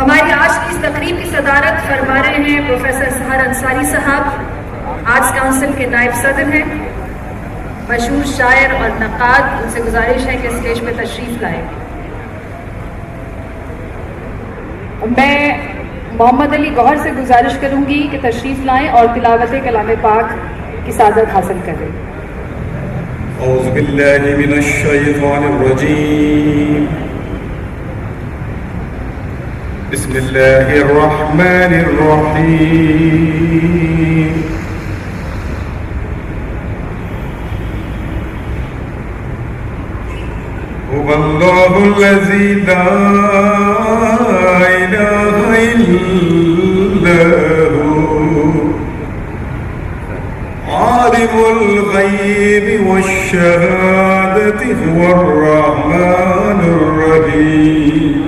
ہماری آج کی اس تقریب کی صدارت فرما رہے ہیں پروفیسر سحر انصاری صاحب، آرٹس کونسل کے نائب صدر ہیں، مشہور شاعر اور نقاد. ان سے گزارش ہے کہ اسٹیج پہ تشریف لائیں. میں محمد علی گوہر سے گزارش کروں گی کہ تشریف لائیں اور تلاوت کلام پاک کی سعادت حاصل کریں. اعوذ باللہ من الشیطان الرجیم. بسم اللہ الرحمن الرحیم. هو اللہ الذی لا الہ الا هو عالم الغیب والشہادة هو الرحمن الرحیم.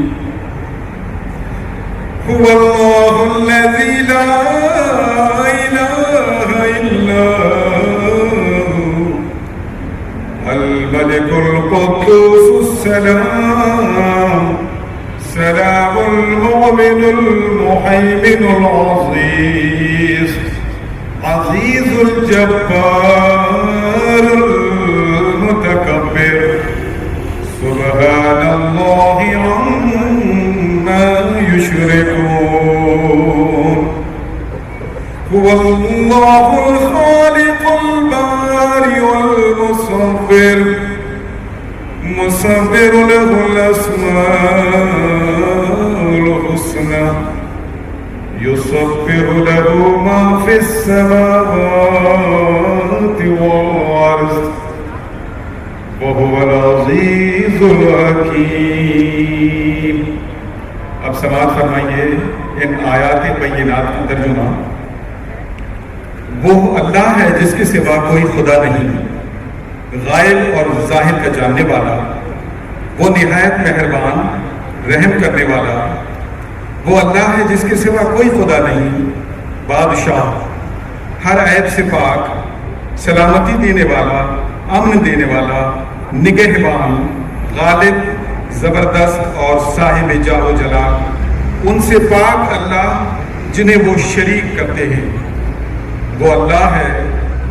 هو اللہ الذی لا الہ الا هو الملك القدوس السلام سلام المؤمن المهيمن العزيز عزيز الجبار المتكبر سبحان الله عما يشركون. هو الله الخالق البارئ المصور مصور له الأسماء الحسنى يسبح له ما في السماوات والأرض وهو العزيز الحكيم. اب سماعت فرمائیے ان آیات بینات کا ترجمہ. وہ اللہ ہے جس کے سوا کوئی خدا نہیں، غائب اور ظاہر کا جاننے والا، وہ نہایت مہربان رحم کرنے والا. وہ اللہ ہے جس کے سوا کوئی خدا نہیں، بادشاہ، ہر عیب سے پاک، سلامتی دینے والا، امن دینے والا، نگہبان، غالب، زبردست اور صاحب جاہ و جلال. ان سے پاک اللہ جنہیں وہ شریک کرتے ہیں. وہ اللہ ہے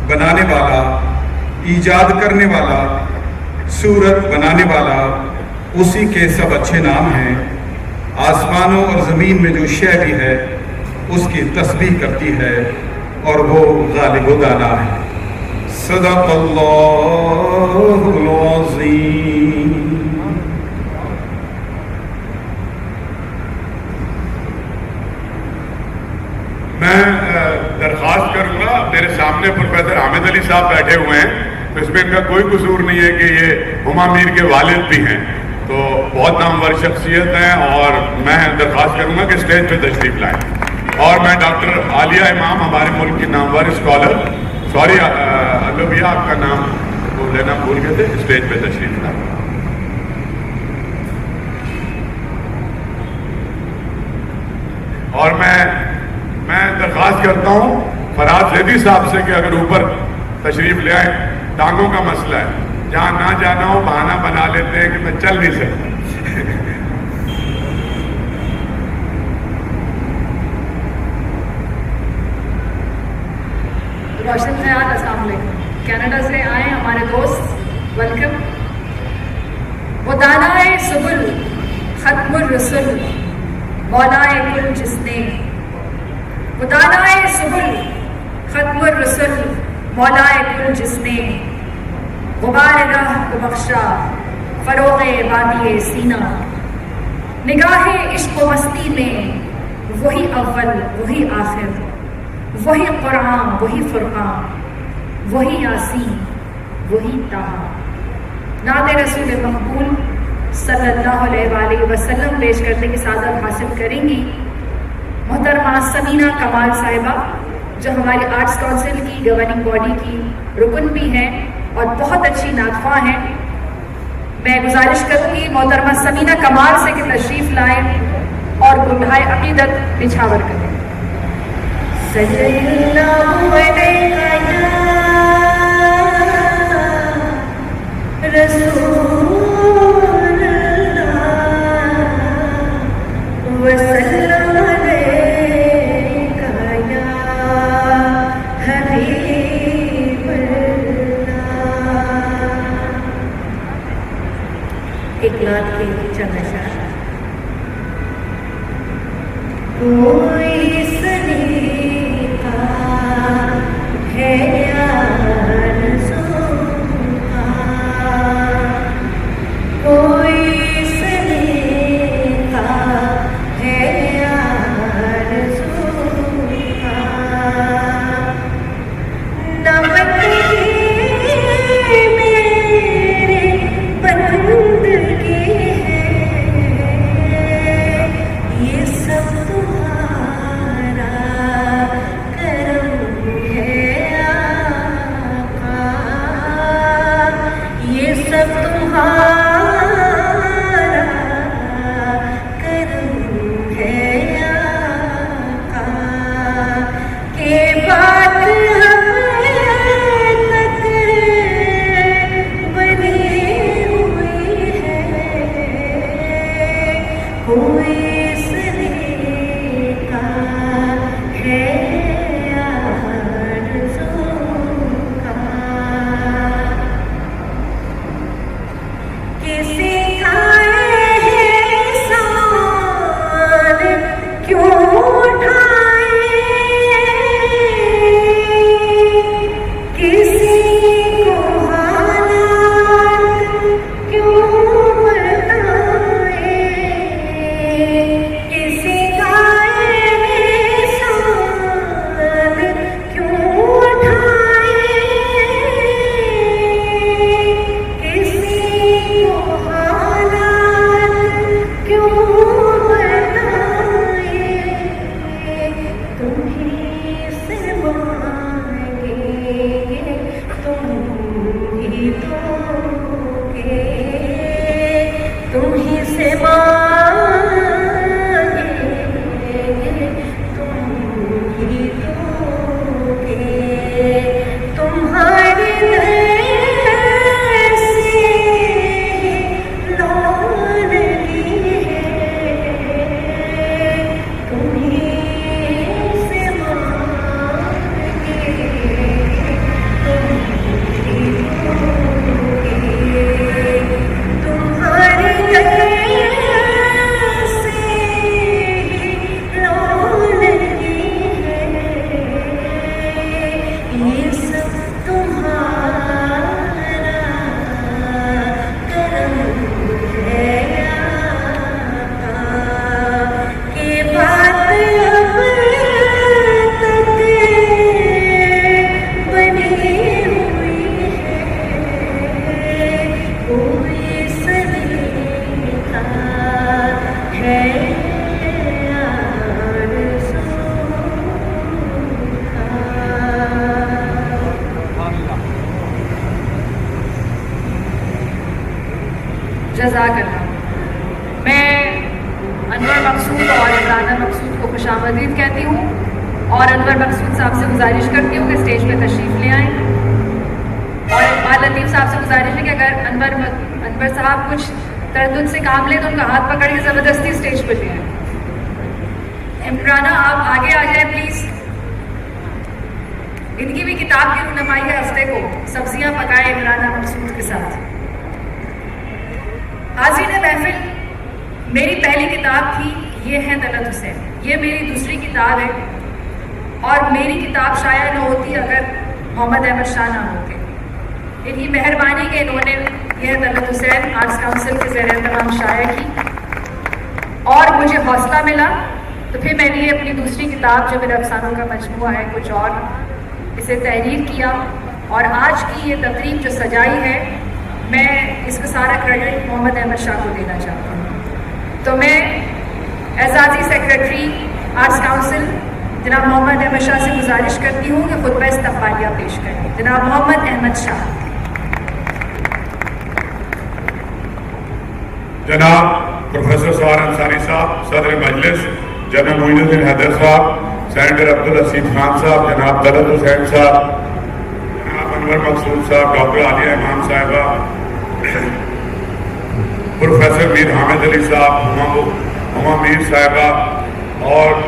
بنانے والا، ایجاد کرنے والا، صورت بنانے والا. اسی کے سب اچھے نام ہیں. آسمانوں اور زمین میں جو شے بھی ہے اس کی تسبیح کرتی ہے اور وہ غالب و دانا ہے. صدق اللہ العظیم. میں درخواست کروں گا، میرے سامنے پروفیسر حامد علی صاحب بیٹھے ہوئے ہیں، تو اس میں ان کا کوئی قصور نہیں ہے کہ یہ ہما میر کے والد بھی ہیں، تو بہت نامور شخصیت ہیں، اور میں درخواست کروں گا کہ اسٹیج پہ تشریف لائیں. اور میں ڈاکٹر عالیہ امام، ہمارے ملک کی نامور اسکالر، سوری الویہ آپ کا نام وہ لینا بھول گئے تھے، اسٹیج پہ تشریف لائیں. اور میں درخواست کرتا ہوں فراز زیدی صاحب سے کہ اگر اوپر تشریف لے آئیں. ٹانگوں کا مسئلہ ہے، جہاں نہ جانا ہو بہانہ بنا لیتے ہیں کہ میں چل نہیں سکتا. روشن خیال، السلام علیکم. کینیڈا سے آئے ہمارے دوست، ویلکم. وہ دانائے سبل ختم الرسل مولائے کل جس نے، وہ دانائے سبل ختم الرسل مولائے کل جس نے، غبار راہ کو بخشا فروغ وادی سینہ. نگاہ عشق و مستی میں وہی اول وہی آخر، وہی قرآن وہی فرقان، وہی یاسین وہی طٰہٰ. نعت رسول مقبول صلی اللہ علیہ وآلہ وسلم پیش کرنے کی سعادت حاصل کریں گی محترمہ سمینہ کمال صاحبہ، جو ہماری آرٹس کونسل کی گورننگ باڈی کی رکن بھی ہیں اور بہت اچھی نعت خواں ہیں. میں گزارش کروں گی محترمہ سمینہ کمال سے کہ تشریف لائیں اور گلہائے عقیدت نچھاور کریں. صلی اللہ علیہ رسول اللہ وسلم ایک نعت کے چند اشعار. کوئی سلیقہ ہے آرزو کا، کوئی سلیقہ ہے آرزو کا، نہ جزاک اللہ. میں انور مقصود اور عمرانہ مقصود کو خوش آمدید کہتی ہوں اور انور مقصود صاحب سے گزارش کرتی ہوں کہ اسٹیج پہ تشریف لے آئیں، اور اقبال لطیف صاحب سے گزارش ہے کہ اگر انور صاحب کچھ تردد سے کام لیں تو ان کا ہاتھ پکڑ کے زبردستی اسٹیج پہ لے آئیں. عمرانہ آپ آگے آ جائیں پلیز. ان کی بھی کتاب کی رونمائی ہے ہفتے کو، سبزیاں پکائے عمرانہ مقصود کے ساتھ. حاضرین محفل، میری پہلی کتاب تھی یہ ہے طلعت حسین، یہ میری دوسری کتاب ہے، اور میری کتاب شائع نہ ہوتی اگر محمد احمد شاہ نہ ہوتے. ان کی مہربانی کہ انہوں نے یہ طلعت حسین آرٹس کاؤنسل کے زیر اہتمام شائع کی اور مجھے حوصلہ ملا، تو پھر میں نے یہ اپنی دوسری کتاب جو میرے افسانوں کا مجموعہ ہے کچھ اور، اسے تحریر کیا، اور آج کی یہ تقریب جو سجائی ہے میں اس کا سارا کریڈٹ محمد احمد شاہ کو دینا چاہتا ہوں. تو میں اعزازی سیکرٹری آرٹس کاؤنسل جناب محمد احمد شاہ سے گزارش کرتی ہوں کہ خطبہ استقبالیہ پیش کریں. جناب محمد احمد شاہ. جناب پروفیسر سوار انصاری صاحب صدر مجلس، جناب معین الدین حیدر صاحب، سینیٹر عبدالحسین خان صاحب، جناب طلعت حسین صاحب، جناب انور مقصود صاحب، ڈاکٹر عالیہ امام صاحبہ، پروفیسر میر حامد علی صاحب، ہما میر صاحبہ، اور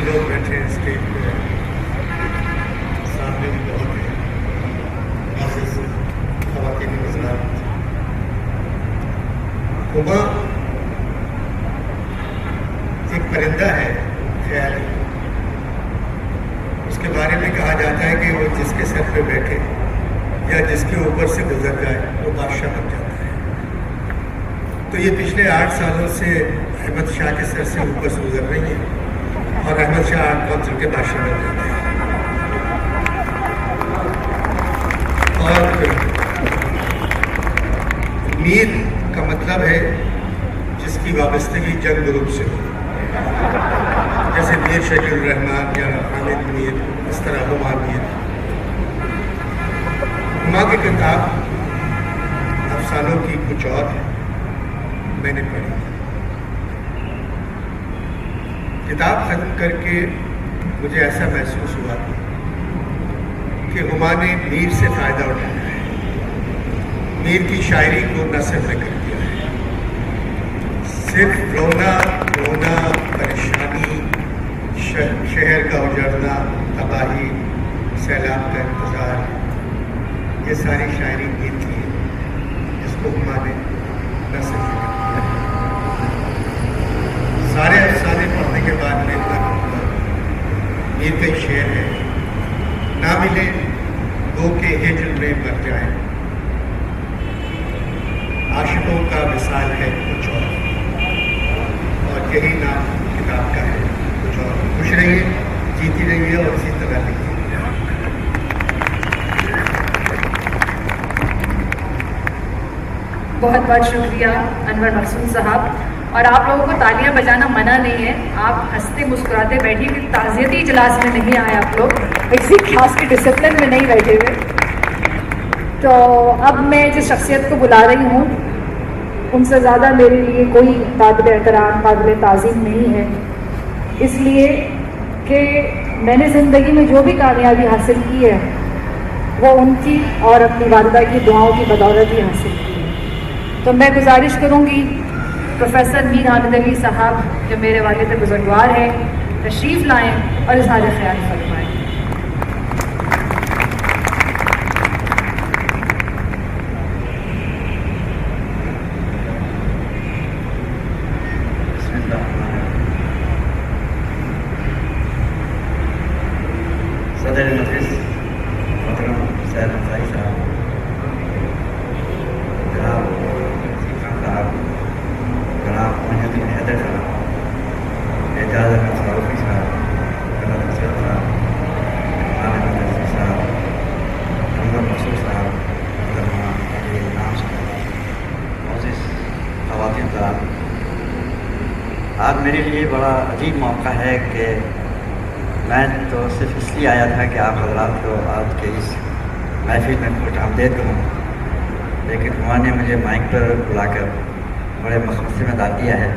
سے لوگ بیٹھے ہیں اسٹیج پہ، سامنے بھی بہت ہیں، معزز خواتین حضرات۔ ہما ایک پرندہ ہے خیالی، اس کے بارے میں کہا جاتا ہے کہ وہ جس کے سر پہ بیٹھے یا جس کے اوپر سے گزر جائے وہ بادشاہ بن جاتا ہے۔ تو یہ پچھلے 8 سالوں سے احمد شاہ کے سر سے اوپر سے گزر رہی ہے اور احمد شاہ آرٹ کونسل کے بادشاہ بن جاتے ہیں۔ اور میر کا مطلب ہے جس کی وابستگی جنگ گروپ سے ہو، جیسے میر شکیل الرحمان یا حامد میر، اس طرح ہما میر۔ ہما کی کتاب افسانوں کی کچھ اور ہے، میں نے پڑھی۔ کتاب ختم کر کے مجھے ایسا محسوس ہوا کہ ہما نے میر سے فائدہ اٹھایا ہے، میر کی شاعری کو نثر میں کر دیا ہے۔ صرف رونا رونا، پریشانی، شہر کا اجڑنا، تباہی، سیلاب کا انتظار، یہ ساری شاعری میر کی ہے جس کو ہما نے نثر میں کر دیا ہے۔ سارے افسانے پڑھنے کے بعد میں میر کا ایک شعر ہے، نہ ملے گو کے ہجر میں مر جائیں، عاشقوں کا مثال ہے کچھ اور یہی نام کتاب کا ہے کچھ اور۔ خوش رہیے، جیتی رہیے اور اسی طرح لکھیے۔ بہت بہت شکریہ انور مقصود صاحب، اور آپ لوگوں کو تالیاں بجانا منع نہیں ہے، آپ ہنستے مسکراتے بیٹھیے کہ تعزیتی اجلاس میں نہیں آئے آپ لوگ، کسی کلاس کے ڈسپلن میں نہیں بیٹھے ہوئے۔ تو اب میں جس شخصیت کو بلا رہی ہوں ان سے زیادہ میرے لیے کوئی قابل احترام قابل تعظیم نہیں ہے، اس لیے کہ میں نے زندگی میں جو بھی کامیابی حاصل کی ہے وہ ان کی اور اپنی والدہ کی دعاؤں کی بدولت ہی حاصل کی ہے۔ تو میں گزارش کروں گی پروفیسر میر حامد علی صاحب جو میرے والد بزرگوار ہیں تشریف لائیں اور اظہار خیال فرمائیں۔ صدر مجلس محترم سید انصاری صاحب، جناب خان صاحب، جناب محی الدین حیدر صاحب، اعجاز احمد فاروقی صاحب، جناب حسین صاحب، عالم نظیر صاحب، انور مقصود صاحب، محترمہ نام صاحب، معزز خواتین صاحب، آج میرے لیے بڑا عجیب موقع ہے کہ میں تو صرف اس لیے آیا تھا کہ آپ حضرات کو آج کے اس محفل میں خوش آمدید کروں، لیکن ہما نے مجھے مائک پر بلا کر بڑے مخصوص میں ڈال دیا ہے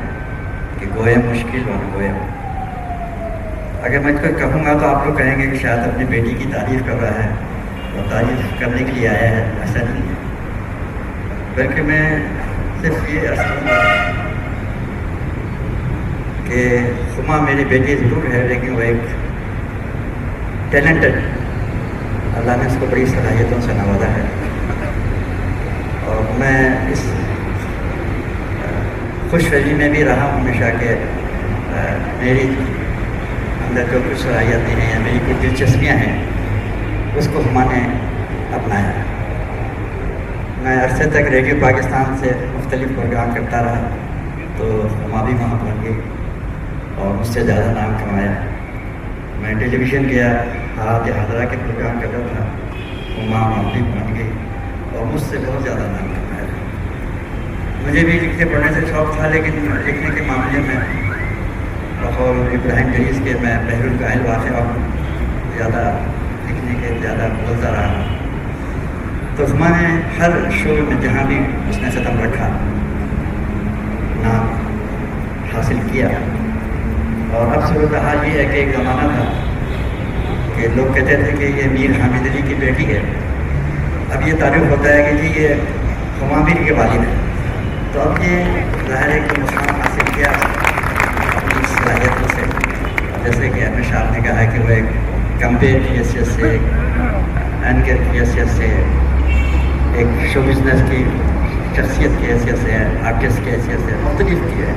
کہ گوئے مشکل اور گوئے۔ اگر میں کوئی کہوں گا تو آپ لوگ کہیں گے کہ شاید اپنی بیٹی کی تعریف کر رہا ہے اور تعریف کرنے کے لیے آیا ہے، ایسا نہیں ہے، بلکہ میں صرف یہ عرض کروں گا کہ ہما میری بیٹی ضرور ہے، لیکن وہ ایک ٹیلنٹڈ، اللہ نے اس کو بڑی صلاحیتوں سے نوازا ہے، اور میں اس خوش فہمی میں بھی رہا ہوں ہمیشہ کہ میری اندر جو کچھ صلاحیتیں ہیں یا میری کچھ دلچسپیاں ہیں اس کو ہما نے اپنایا۔ میں عرصے تک ریڈیو پاکستان سے مختلف پروگرام کرتا رہا، تو ہما بھی وہاں پہنچ گئی اور مجھ سے زیادہ نام کمایا۔ میں ٹیلی ویژن گیا، حالات حاضرہ کے پروگرام کر رہا تھا، ہما وہاں بھی پہنچ گئی اور مجھ سے بہت زیادہ نام کمایا۔ مجھے بھی لکھنے پڑھنے سے شوق تھا، لیکن لکھنے کے معاملے میں بقول ابراہیم جریز کے میں بحر الکاہل واقع ہوں، زیادہ لکھنے کے زیادہ بولتا رہا ہوں۔ تو ہما نے ہر شعبے میں جہاں بھی اس نے قدم رکھا نام حاصل کیا، اور اب صورتحال یہ ہے کہ ایک زمانہ تھا کہ لوگ کہتے تھے کہ یہ میر حامد علی کی بیٹی ہے، اب یہ تعریف ہوتا ہے کہ جی یہ ہما میر کے والد ہے، تو اب یہ ظاہر ہے کہ مقام حاصل کیا اپنی صلاحیتوں سے، جیسے کہ احمد شاہ نے کہا کہ وہ ایک کمپیئر کی حیثیت سے، اینکر کی حیثیت سے، ایک شو بزنس کی شخصیت کی حیثیت سے، آرٹسٹ کی حیثیت سے مختلف کی ہے،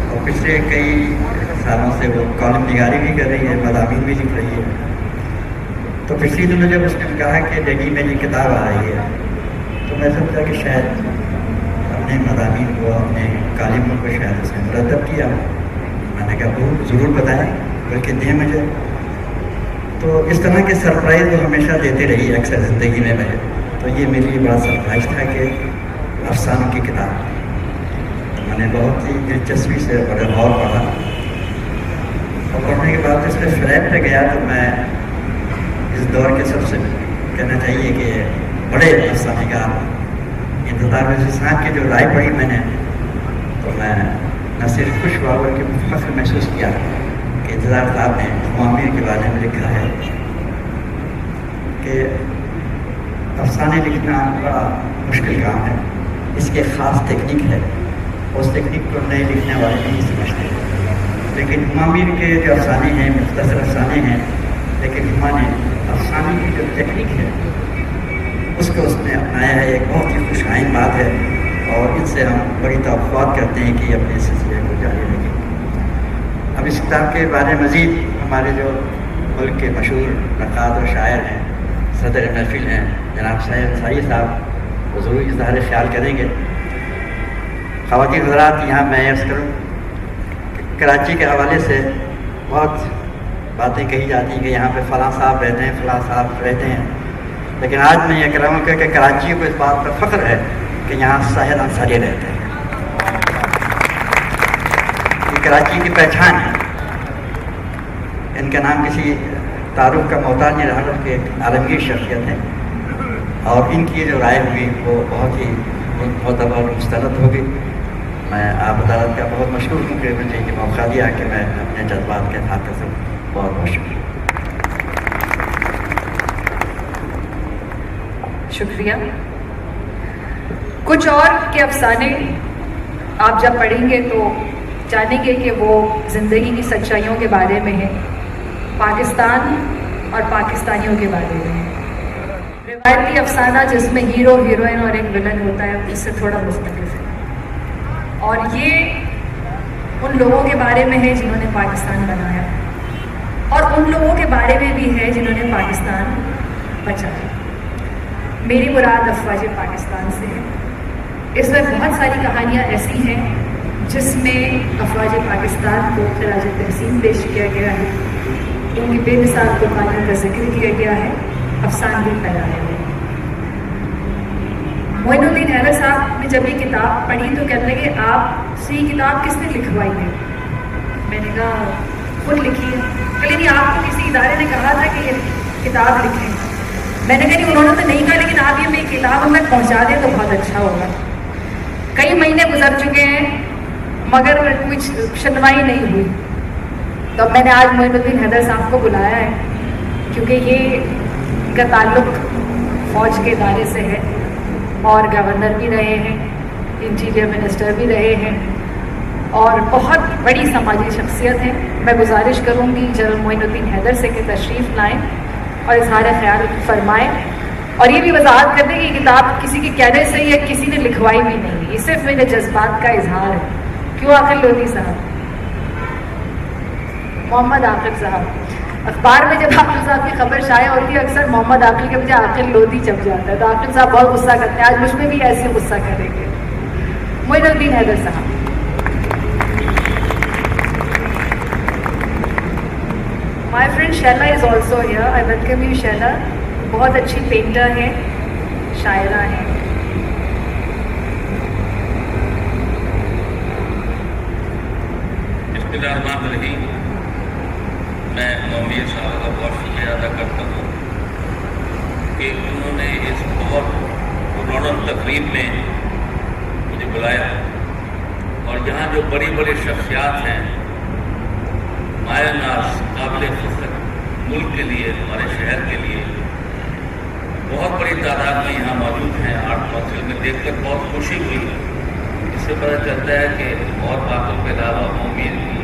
اور پچھلے کئی سالوں سے وہ کالم نگاری بھی کر رہی ہے، مضامین بھی لکھ رہی ہے. تو پچھلی دنوں جب اس نے کہا کہ ڈیلی میں یہ کتاب آ رہی ہے تو میں سمجھا کہ شاید اپنے مضامین کو، اپنے کالموں کو شاید اس نے مرتب کیا. میں نے کہا وہ ضرور بتائیں، بلکہ دیں مجھے. تو اس طرح کے سرپرائز وہ ہمیشہ دیتے رہی اکثر زندگی میں مجھے. تو یہ میرے لیے بڑا سرپرائز تھا کہ افسانوں کی کتاب. تو میں نے بہت ہی دلچسپی سے بڑے غور پڑھا، اور پڑھنے کے بعد اس میں فلیٹ پہ گیا تو میں اس دور کے سب سے کہنا چاہیے کہ بڑے افسانے کا انتظار صاحب کی جو رائے پڑھی میں نے، تو میں نہ صرف خوش ہوا بلکہ فخر محسوس کیا کہ انتظار صاحب نے معامیر کے بارے میں لکھا ہے کہ افسانے لکھنا بڑا مشکل کام ہے، اس کے خاص تکنیک ہے، اس تکنیک کو نئے لکھنے والے نہیں سمجھتے. لیکن معامیر کے جو افسانے ہیں مختصر افسانے ہیں، لیکن ہما نے افسانے کی جو تکنیک ہے اس کو اس نے اپنایا ہے. ایک بہت ہی خوش آئند بات ہے، اور اس سے ہم بڑی توقعات کرتے ہیں کہ اپنے سلسلے کو جاری رکھیں. اب اس کتاب کے بارے مزید ہمارے جو ملک کے مشہور نقاد و شاعر ہیں، صدر محفل ہیں جناب سید انصاری صاحب، وہ ضرور اظہار خیال کریں گے. خواتین حضرات، یہاں میں عرض کروں کہ کراچی کے حوالے سے بہت باتیں کہی جاتی ہیں کہ یہاں پہ فلاں صاحب رہتے ہیں، فلاں صاحب رہتے ہیں، لیکن آج میں یہ کہہ رہا ہوں کہ کراچی کو اس بات پر فخر ہے کہ یہاں ساحر انصاری رہتے ہیں. یہ کراچی کی پہچان ہے. ان کا نام کسی تعارف کا محتاج نہیں رہا، بلکہ ایک عالمگیر شخصیت ہے، اور ان کی جو رائے ہوگی وہ بہت ہی معتبر اور مستند ہوگی. میں آپ عدالت کا بہت مشکور ہوں کہ مجھے یہ موقع دیا کہ میں اپنے جذبات کے اظہار کر سکوں. بہت بہت شکریہ. شکریہ. کچھ اور کے افسانے آپ جب پڑھیں گے تو جانیں گے کہ وہ زندگی کی سچائیوں کے بارے میں ہیں، پاکستان اور پاکستانیوں کے بارے میں ہیں. روایتی افسانہ جس میں ہیرو ہیروئن اور ایک ولن ہوتا ہے اس سے تھوڑا مختلف ہے، اور یہ ان لوگوں کے بارے میں ہے جنہوں نے پاکستان بنایا، اور ان لوگوں کے بارے میں بھی ہے جنہوں نے پاکستان بچایا. میری مراد افواج پاکستان سے ہے. اس میں بہت ساری کہانیاں ایسی ہیں جس میں افواج پاکستان کو خراج تحسین پیش کیا گیا ہے، ان کی بے مثال قربانیوں کا ذکر کیا گیا ہے، افسانے بھی پھیلایا ہے. معین الدین حیدر صاحب نے جب یہ کتاب پڑھی تو کہنے لگے آپ سے یہ کتاب کس نے لکھوائی ہے؟ میں نے کہا خود لکھی ہے. لیکن آپ کو کسی ادارے نے کہا تھا کہ یہ کتاب لکھیں؟ میں نے کہا نہیں، انہوں نے تو نہیں کہا، لیکن آپ یہ میری کتاب ہمیں پہنچا دیں تو بہت اچھا ہوگا. کئی مہینے گزر چکے ہیں مگر کچھ سنوائی نہیں ہوئی. تو میں نے آج معین الدین حیدر صاحب کو بلایا ہے کیونکہ یہ کا تعلق فوج کے ادارے سے ہے، اور گورنر بھی رہے ہیں، انٹیریئر منسٹر بھی رہے ہیں، اور بہت بڑی سماجی شخصیت ہیں. میں گزارش کروں گی جنرل معین الدین حیدر سے کہ تشریف لائیں اور اظہار خیال فرمائیں، اور یہ بھی وضاحت کر دیں کہ یہ کتاب کسی کے کہنے سے یا کسی نے لکھوائی بھی نہیں، یہ صرف میرے جذبات کا اظہار ہے. کیوں عاقل لودھی صاحب؟ محمد عاقل صاحب. اخبار میں جب عاقل صاحب کی خبر شائع ہوتی ہے اکثر محمد عاقل کے بجائے عاقل لودھی چھپ جاتا ہے، تو عاقل صاحب بہت غصہ کرتے ہیں. آج مجھ میں بھی ایسے غصہ کریں گے. معین الدین Haider sahab. My friend Sheela is also here. I welcome you Sheela. بہت اچھی پینٹر ہیں، شاعرہ ہیں. بسم اللہ الرحمن الرحیم. میں معین صاحب کا بہت شکریہ ادا کرتا ہوں کہ انہوں نے اس بہت رونق تقریب میں مجھے بلایا، اور یہاں جو بڑی بڑی شخصیات ہیں مایہ ناز قابل فخر ملک کے لیے، ہمارے شہر کے لیے بہت بڑی تعداد میں یہاں موجود ہیں. آرٹ کونسل میں دیکھ کر بہت خوشی ہوئی. اس سے پتہ چلتا ہے کہ اور باتوں کے علاوہ معین کی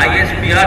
ISPR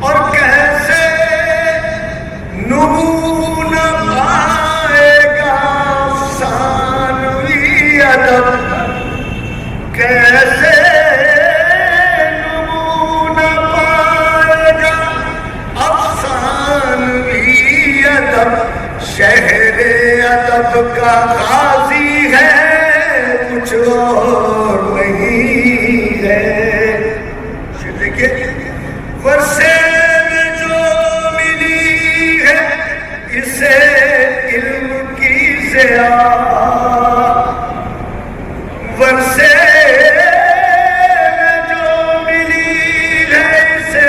اور کیسے نمونہ پائے گا افسانوی ادب، کیسے نمونہ پائے گا افسانوی ادب، شہر ادب کا غازی ہے کچھ اور نہیں ہے۔ دیکھیے ورثے میں جو ملی ہے اسے علم کی ضیاء، ورثے میں جو ملی ہے اسے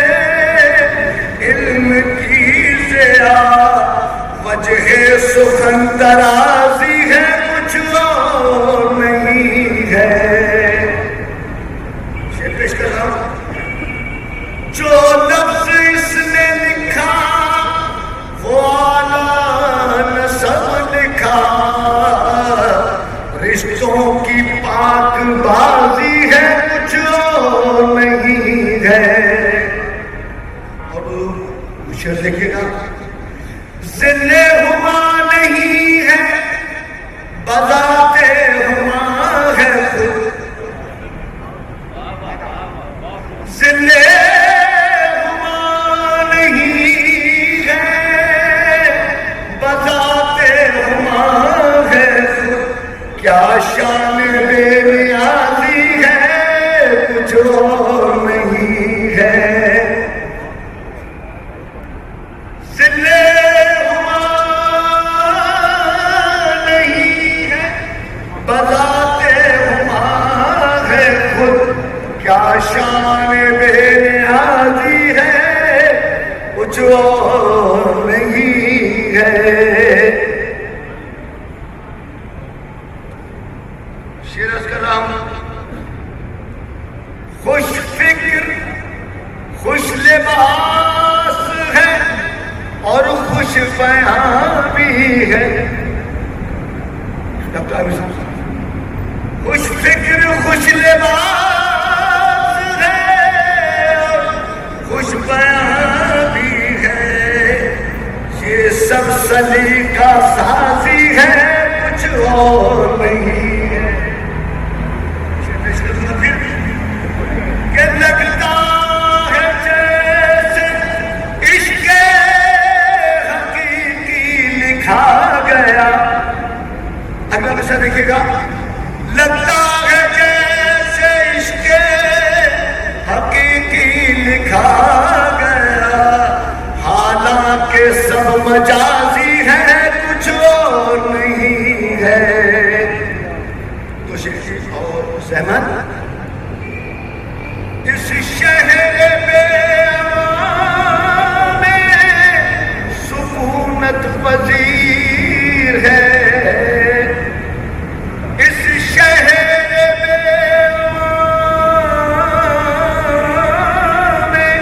علم کی ضیاء، وجہ سخن درازی ہے کچھ اور نہیں ہے۔ شعر پیش کر رہا ہوں۔ جو لفظ اس نے لکھا وہ اعلیٰ نسب لکھا، رشتوں کی پاک بازی ہے کچھ اور نہیں ہے۔ اب شعر دیکھیے گا، ذل ہما نہیں ہے بذات ہما ہے خود، ذل ہما نہیں ہے بذات ہما ہے خود، کیا شان بے نیازی ہے کچھ اور نہیں ہے۔ ذل بذات ہما ہے خود، کیا شان بے نیازی ہے کچھ اور نہیں ہے۔ شعر عرض کر رہا ہوں۔ خوش فکر خوش لباس ہے اور خوش بیان بھی ہے، خوش فکر خوش لباس ہے اور خوش بیان بھی ہے، یہ سب سلیقہ سازی ہے کچھ اور نہیں ہے۔ کہ لگتا ہے جیسے عشق حقیقی لکھا گیا، اگلا مسئلہ دیکھیے گا، لگتا ہے جیسے عشق حقیقی لکھا گیا، حالانکہ سب مجازی ہے کچھ اور نہیں ہے۔ تو شیخ اور سہمت اس شہر بے امان میں سکونت پذیر ہے، اس شہر بے امان میں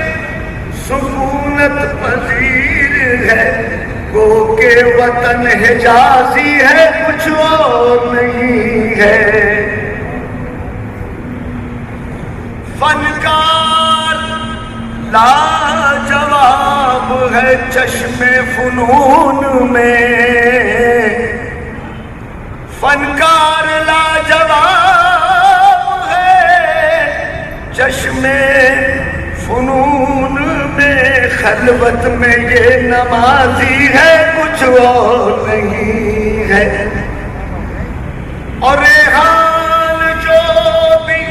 سکونت پذیر ہے، گو کہ وطن حجازی ہے کچھ اور نہیں ہے۔ فنکار لاجواب ہے چشم فنون میں، فنکار لاجواب ہے چشم فنون میں، خلوت میں یہ نمازی ہے کچھ اور نہیں ہے۔ اور ریحان جو بھی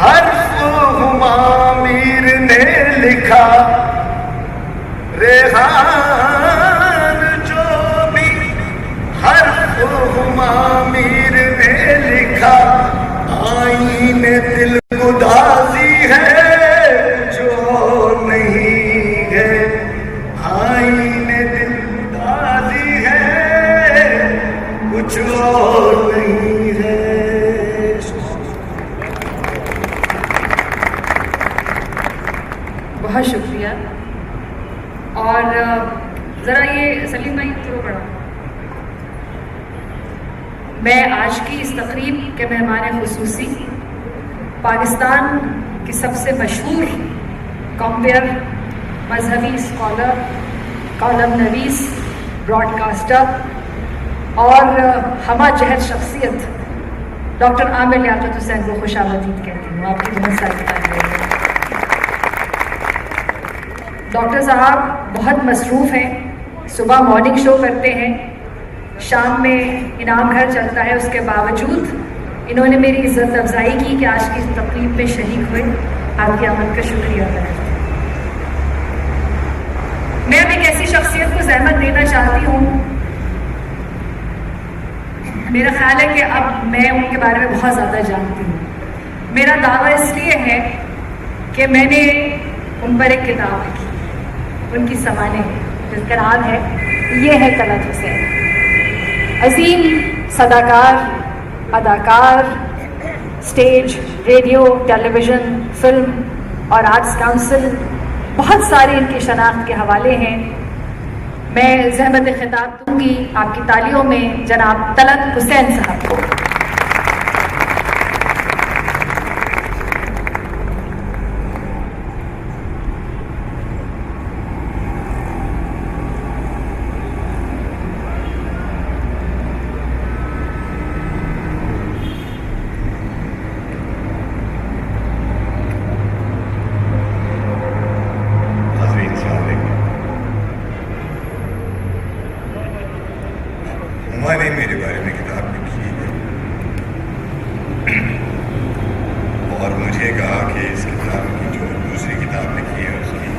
حرف ہما میر نے لکھا، ریحان جو بھی حرف ہما میر نے لکھا، آئین دل گدازی ہے کچھ اور نہیں ہے، آئین دل گدازی ہے کچھ اور نہیں ہے۔ بہت شکریہ۔ اور ذرا یہ سلیم بھائی تھوڑا پڑھا، میں آج کی اس تقریب کے مہمان خصوصی پاکستان کی سب سے مشہور کامپیئر، مذہبی اسکالر، کالم نویس، براڈ کاسٹر اور ہمہ جہت شخصیت ڈاکٹر عامر لیاقت حسین کو خوش آمدید کہتی ہوں. آپ کی بہت ساری تعریفیں. ڈاکٹر صاحب بہت مصروف ہیں، صبح مارننگ شو کرتے ہیں، شام میں انعام گھر چلتا ہے. اس کے باوجود انہوں نے میری عزت افزائی کی کہ آج کی تقریب میں شریک ہوئے. آپ کی آمد کا شکریہ ادا کرتی ہوں. میں اب ایک ایسی شخصیت کو زحمت دینا چاہتی ہوں. میرا خیال ہے کہ اب میں ان کے بارے میں بہت زیادہ جانتی ہوں. میرا دعویٰ اس لیے ہے کہ میں نے ان پر ایک کتاب لکھی، ان کی سوانح جس کا نام ہے یہ ہے طلعت حسین. عظیم صداکار، اداکار، اسٹیج، ریڈیو، ٹیلی ویژن، فلم اور آرٹس کاؤنسل، بہت سارے ان کی شناخت کے حوالے ہیں. میں زحمت خطاب دوں گی آپ کی تالیوں میں جناب طلعت حسین صاحب کو. نے میرے بارے میں کتاب لکھی ہے اور مجھے کہا کہ اس کتاب کی جو دوسری کتاب لکھی ہے اس کی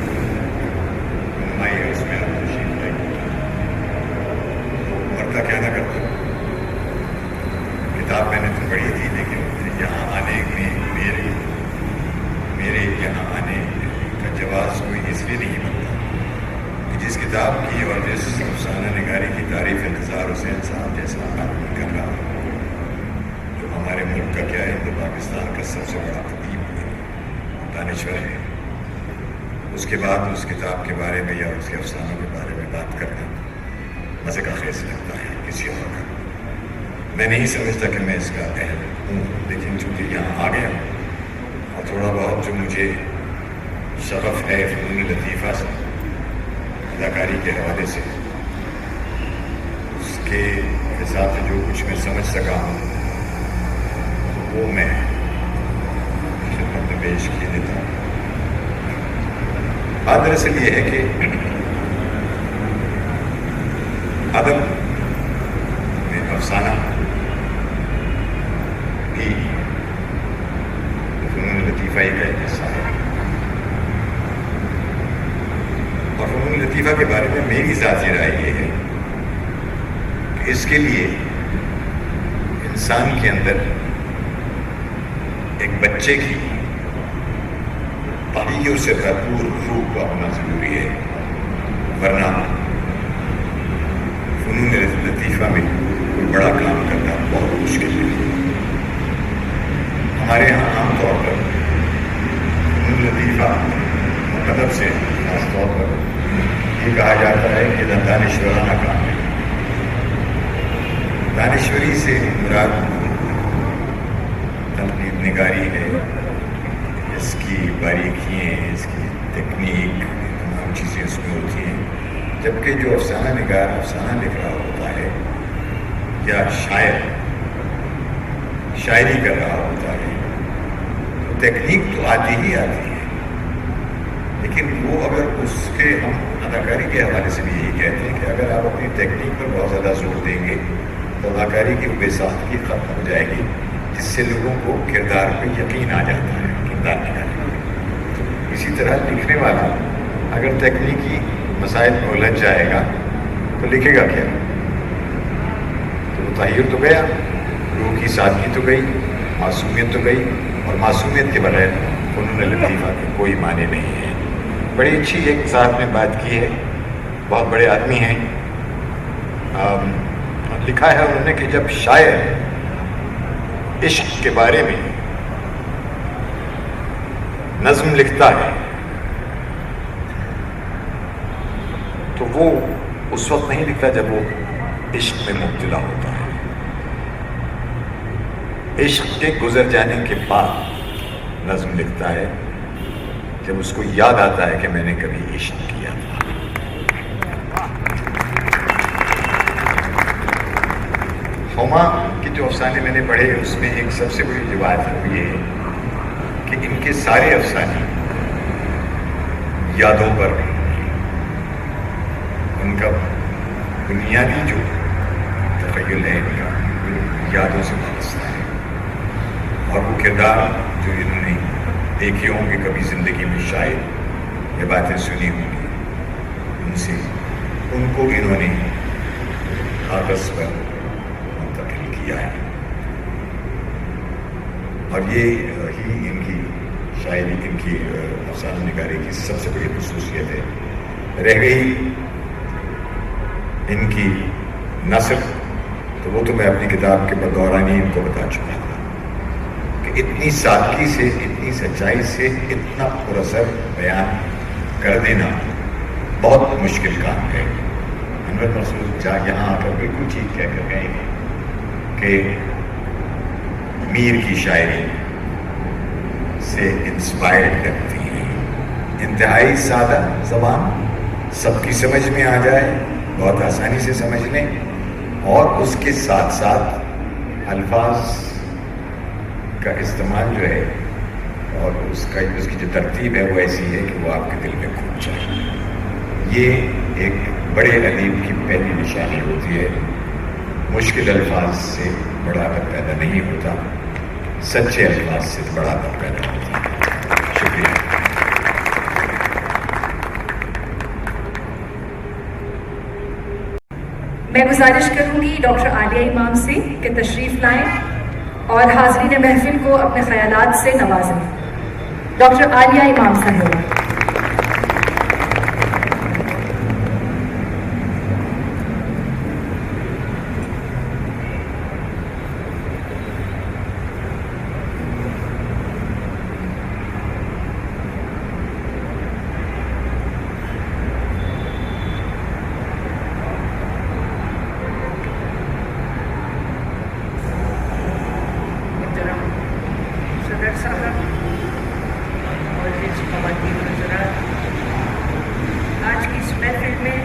نمائی ہے، اس میں آپ تشریف لائیں. مرتا کیا نہ کرتا، کتاب میں نے تو پڑھی تھی لیکن یہاں آنے میں میرے یہاں آنے کا جواز کوئی اس لیے نہیں بنتا کہ جس کتاب کی اور جس افسانہ نگاری کی تعریف انتظار حسین صاحب جیسا آدمی کر رہا ہوں، جو ہمارے ملک کا کیا ہند پاکستان کا سب سے بڑا ادیب دانشور ہے، اس کے بعد اس کتاب کے بارے میں یا اس کے افسانوں کے بارے میں بات کرنا مزے کا خیز لگتا ہے کسی اور کا. میں نہیں سمجھتا کہ میں اس کا اہل ہوں، لیکن چونکہ یہاں آ گیا اور تھوڑا بہت جو مجھے شغف ہے فنون لطیفہ سے، اداکاری کے حوالے سے، اس کے حساب سے جو کچھ میں سمجھ سکا ہوں وہ میں خدمت میں پیش کیے دیتا ہوں. بات دراصل یہ ہے کہ ادب میں افسانہ بھی فنون لطیفہ کا ایک حصہ ہے، اور فنون لطیفہ کے بارے میں میری ذاتی رائے یہ ہے کہ اس کے لیے انسان کے اندر ایک بچے کی تغیر سے بھرپور روح کا ہونا ضروری ہے، ورنہ فنون لطیفہ میں کوئی بڑا کام کرنا بہت مشکل ہے. ہمارے یہاں عام طور پر فنون لطیفہ ادب سے خاص طور پر یہ کہا جاتا ہے کہ دانشورانہ کام ہے. دانشوری سے مراد تنقید نگاری ہے، اس کی باریکیاں، اس کی تکنیک، تمام چیزیں اس میں ہوتی ہیں. جبکہ جو افسانہ نگار افسانہ لکھ رہا ہوتا ہے یا شاعر شاعری کر رہا ہوتا ہے تو تکنیک تو آتی ہی آتی ہے، لیکن وہ اگر اس کے ہم اداکاری کے حوالے سے بھی یہی کہتے ہیں کہ اگر آپ اپنی تکنیک پر بہت زیادہ زور دیں گے تو اداکاری کی بے ساختگی ختم ہو جائے گی، جس سے لوگوں کو کردار پہ یقین آ جاتا ہے کردار نگاری. اسی طرح لکھنے والا اگر تکنیکی مسائل میں الجھ جائے گا تو لکھے گا کیا؟ تو تحیر تو گیا، روح کی سادگی تو گئی، معصومیت تو گئی، اور معصومیت کے بغیر فنون لطیفہ کے کوئی معنی نہیں ہے. بڑی اچھی ایک صاحب نے بات کی ہے، بہت بڑے آدمی ہیں، لکھا ہے انہوں نے کہ جب شاعر عشق کے بارے میں نظم لکھتا ہے تو وہ اس وقت نہیں لکھتا جب وہ عشق میں مبتلا ہوتا ہے. عشق کے گزر جانے کے بعد نظم لکھتا ہے. جب اس کو یاد آتا ہے کہ میں نے کبھی عشق کیا تھا. ہما کے جو افسانے میں نے پڑھے اس میں ایک سب سے بڑی روایت ہے وہ یہ ہے کہ ان کے سارے افسانے یادوں پر، ان کا بنیادی جو تخیل ہے ان کا یادوں سے وابستہ ہے، اور وہ کردار جو انہوں نے دیکھے ہوں گے کبھی زندگی میں، شاید یہ باتیں سنی ہوں گی، ان سے ان کو انہوں نے کاغذ پر منتقل کیا ہے. اور یہ ہی ان کی شاعری، ان کی افسانہ نگاری کی سب سے بڑی خصوصیت ہے. رہ گئی ان کی نثر، تو وہ تو میں اپنی کتاب کے بدوران ہی ان کو بتا چکا تھا کہ اتنی سادگی سے، اتنی سچائی سے اتنا پراثر بیان کر دینا بہت مشکل کام ہے. انور مسعود جا یہاں آ کر بالکل ٹھیک کہہ کر گئے کہ میر کی شاعری سے انسپائرڈ کرتی ہیں. انتہائی سادہ زبان، سب کی سمجھ میں آ جائے، بہت آسانی سے سمجھ لیں، اور اس کے ساتھ ساتھ الفاظ کا استعمال جو ہے اور اس کی جو ترتیب ہے وہ ایسی ہے کہ وہ آپ کے دل میں کھو جائے. یہ ایک بڑے ادیب کی پہلی نشانی ہوتی ہے. مشکل الفاظ سے بڑا ادب پیدا نہیں ہوتا، سچے الفاظ سے بڑا ادب پیدا ہوتا ہے. شکریہ. میں گزارش کروں گی ڈاکٹر عالیہ امام سے کہ تشریف لائیں اور حاضرین محفل کو اپنے خیالات سے نوازیں. ڈاکٹر عالیہ امام صاحبہ. آج کی اس محفل میں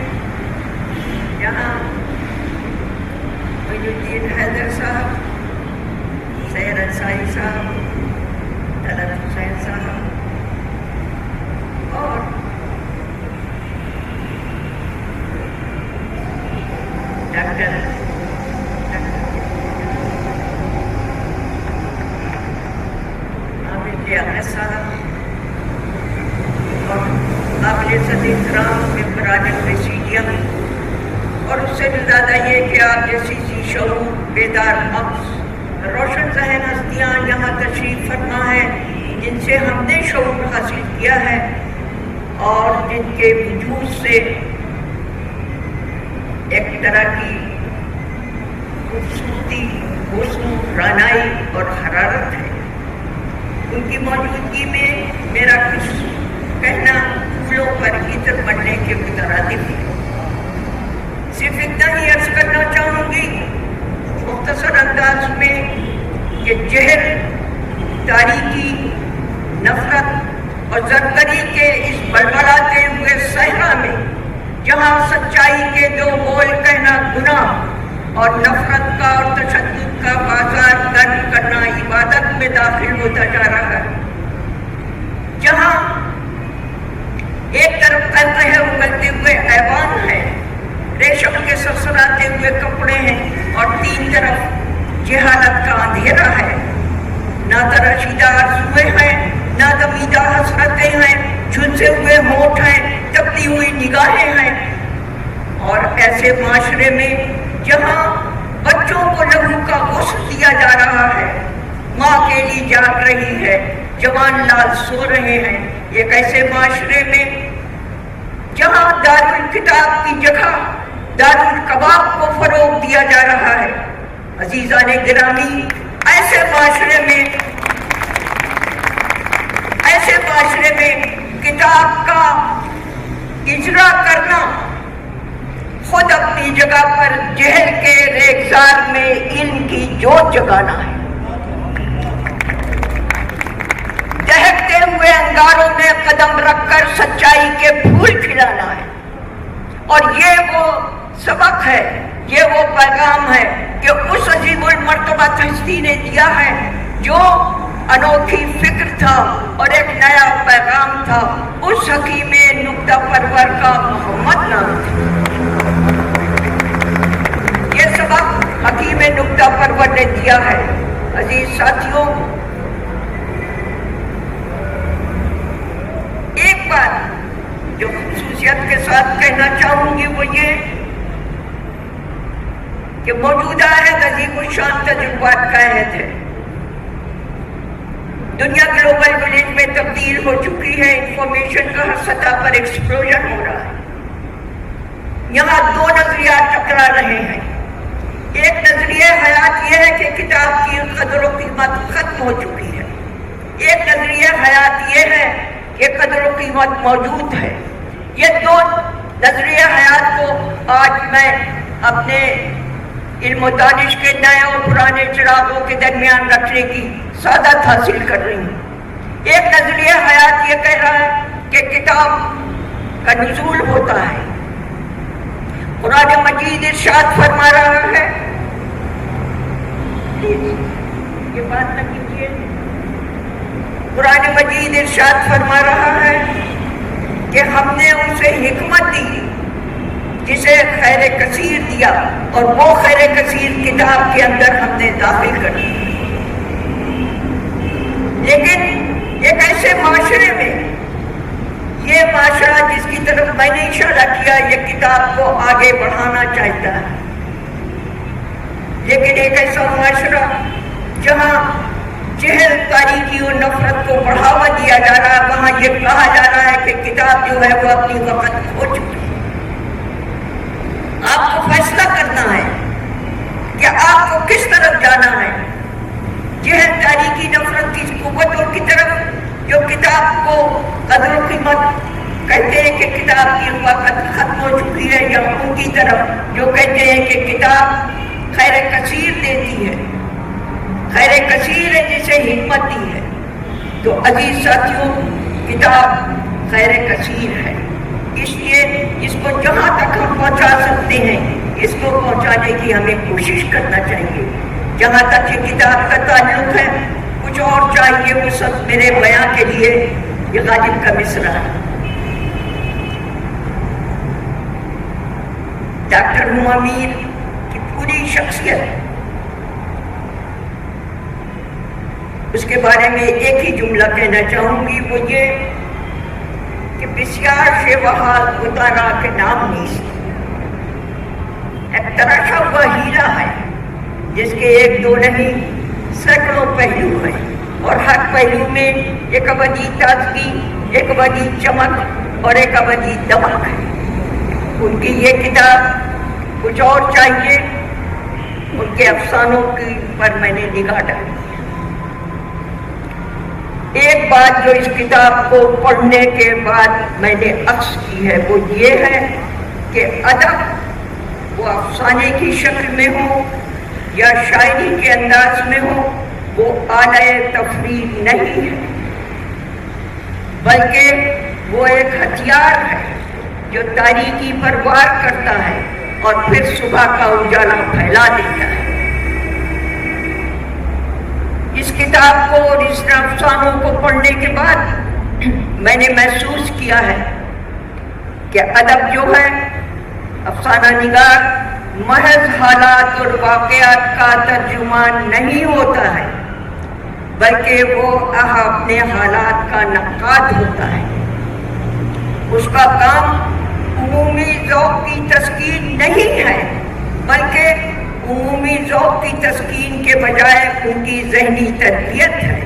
یہاں معین الدین حیدر صاحب، سیر انصاری صاحب، طلعت حسین صاحب اور ڈاکٹر عامر احمد صاحب اور قابل عزت احترام ممبران پریسیڈیم، اور اس سے بھی زیادہ یہ کہ آپ جیسی ذی شعور، بیدار مغز، روشن ذہن ہستیاں یہاں تشریف فرما ہیں جن سے ہم نے شعور حاصل کیا ہے اور جن کے وجود سے ایک طرح کی خوبصورتی، حسن، رانائی اور حرارت ہے. ان کی موجودگی میں میرا کچھ کہنا پھولوں پر عطر بننے کے مترادف ہے. صرف اتنا ہی عرض کرنا چاہوں گی مختصر انداز میں کہ زہر، تاریکی، نفرت اور زرگری کے اس بڑبڑاتے ہوئے صحرا میں جہاں سچائی کے دو بول کہنا گناہ اور نفرت کا اور تشدد کا بازار گرم کرنا عبادت میں داخل ہوتا جا رہا ہے، جہاں ایک طرف قہقہے اگلتے ہوئے ایوان ہے، ریشم کے سرسراتے ہوئے کپڑے ہیں، اور تین طرف جہالت کا اندھیرا ہے. نہ تراشیدہ آرزوئیں ہیں، نہ دمیدہ حسرتیں ہیں، جھنسے ہوئے ہونٹ ہیں، تپتی ہوئی نگاہیں ہیں. اور ایسے معاشرے میں جہاں بچوں کو لہو کا غسل دیا جا رہا ہے، ماں کے لیے جاگ رہی ہے، جوان لال سو رہے ہیں، ایک ایسے معاشرے میں جہاں دارالکتاب کی جگہ دارالکباب کو فروغ دیا جا رہا ہے، عزیزان گرامی، ایسے معاشرے میں کتاب کا اجرا کرنا خود اپنی جگہ پر جہل کے ریگزار میں علم کی جوت جگانا ہے. دہکتے ہوئے انگاروں میں قدم رکھ کر سچائی کے پھول کھلانا ہے. اور یہ وہ سبق ہے, یہ وہ پیغام ہے کہ اس عظیم المرتبہ ہستی نے دیا ہے جو انوکھی فکر تھا اور ایک نیا پیغام تھا. اس حکیم نکتہ پرور کا محمد نام تھا. یہ سبق حکیم نکتہ پرور نے دیا ہے. عزیز ساتھیوں, ایک بات جو خصوصیت کے ساتھ کہنا چاہوں گی وہ یہ کہ موجودہ عہد عظیم الشان تجربات کا عہد ہے. دنیا گلوبل ولیج میں تبدیل ہو چکی ہے. انفارمیشن کا ہر سطح پر ایکسپلوژن ہو رہا ہے. یہاں دو نظریات ٹکرا رہے ہیں. ایک نظریہ حیات یہ ہے کہ کتاب کی قدر و قیمت ختم ہو چکی ہے. ایک نظریہ حیات یہ ہے کہ قدر و قیمت موجود ہے. یہ دو نظریہ حیات کو آج میں اپنے علم و دانش کے نئے اور پرانے چراغوں کے درمیان رکھنے کی سعادت حاصل کر رہی ہوں. ایک نظریہ حیات یہ کہہ رہا ہے کہ کتاب کا نزول ہوتا ہے. قرآن مجید ارشاد فرما رہا ہے, یہ بات نہ کیجیے, قرآن مجید ارشاد فرما رہا ہے کہ ہم نے اسے حکمت دی جسے خیر کثیر دیا اور وہ خیر کثیر کتاب کے اندر ہم نے داخل کر دی. لیکن ایک ایسے معاشرے میں, یہ معاشرہ جس کی طرف میں نے اشارہ کیا, یہ کتاب کو آگے بڑھانا چاہتا ہے, لیکن ایک ایسا معاشرہ جہاں جہل, تاریکی اور نفرت کو بڑھاوا دیا جا رہا ہے, وہاں یہ کہا جا رہا ہے کہ کتاب جو ہے وہ اپنی وقت کھو چکی ہے. آپ کو فیصلہ کرنا ہے کہ آپ کو کس طرف جانا ہے. جہل, تاریکی, نفرت کی قوتوں کی طرف جو کتاب کو قدر و قیمت کہتے ہیں کہ کتاب کی وقت ختم ہو چکی ہے, یا ان کی طرف جو کہتے ہیں کہ کتاب خیر کثیر دیتی ہے, خیر کثیر ہے جسے حکمت دی ہے. تو عزیز ساتھیوں, کتاب خیر کثیر ہے. اس لیے اس کو جہاں تک ہم پہنچا سکتے ہیں اس کو پہنچانے کی ہمیں کوشش کرنا چاہیے. جہاں تک یہ کتاب کا تعلق ہے, کچھ اور چاہیے وہ سب میرے بیان کے لیے یہ غالب کا مصرع ہے. ڈاکٹر ہما میر کی پوری شخصیت, اس کے بارے میں ایک ہی جملہ کہنا چاہوں گی, وہ یہ کہ بسیار شیوہال اتارا کے نام نیست. ایک تراشا ہوا ہیرا ہے جس کے ایک دو نہیں سینکڑوں پہلو ہیں, اور ہر پہلو میں ایک ابدی تازگی, ایک ابدی چمک اور ایک ابدی دمک ہے. ان کی یہ کتاب کچھ اور چاہیے, ان کے افسانوں کی پر میں نے نگاہ ڈالی. ایک بات جو اس کتاب کو پڑھنے کے بعد میں نے عکس کی ہے وہ یہ ہے کہ ادب وہ افسانے کی شکل میں ہو یا شاعری کے انداز میں ہو, وہ آلہ تفریح نہیں ہے, بلکہ وہ ایک ہتھیار ہے جو تاریکی پر وار کرتا ہے اور پھر صبح کا اجالا پھیلا دیتا ہے. اس کتاب کو اور اس افسانوں کو پڑھنے کے بعد میں نے محسوس کیا ہے کہ ادب جو ہے, افسانہ نگار محض حالات اور واقعات کا ترجمان نہیں ہوتا ہے, بلکہ وہ اپنے حالات کا نقاد ہوتا ہے. اس کا کام عمومی ذوق کی تسکین نہیں ہے, بلکہ عمومی ذوق کی تسکین کے بجائے ان کی ذہنی تربیت ہے.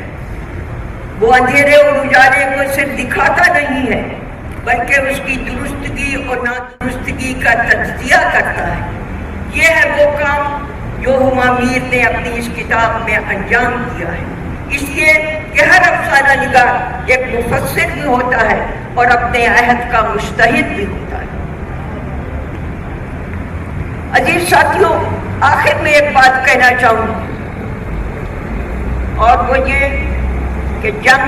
وہ اندھیرے اور اجالے کو صرف دکھاتا نہیں ہے, بلکہ اس کی درستگی اور نادرستگی کا تجزیہ کرتا ہے. یہ ہے وہ کام جو ہما میر نے اپنی اس کتاب میں انجام دیا ہے. اس لیے کہ ہر افسانہ نگار ایک مفسر بھی ہوتا ہے اور اپنے عہد کا مجتہد بھی ہوتا ہے. عزیز ساتھیوں, آخر میں ایک بات کہنا چاہوں گا, اور وہ یہ کہ جنگ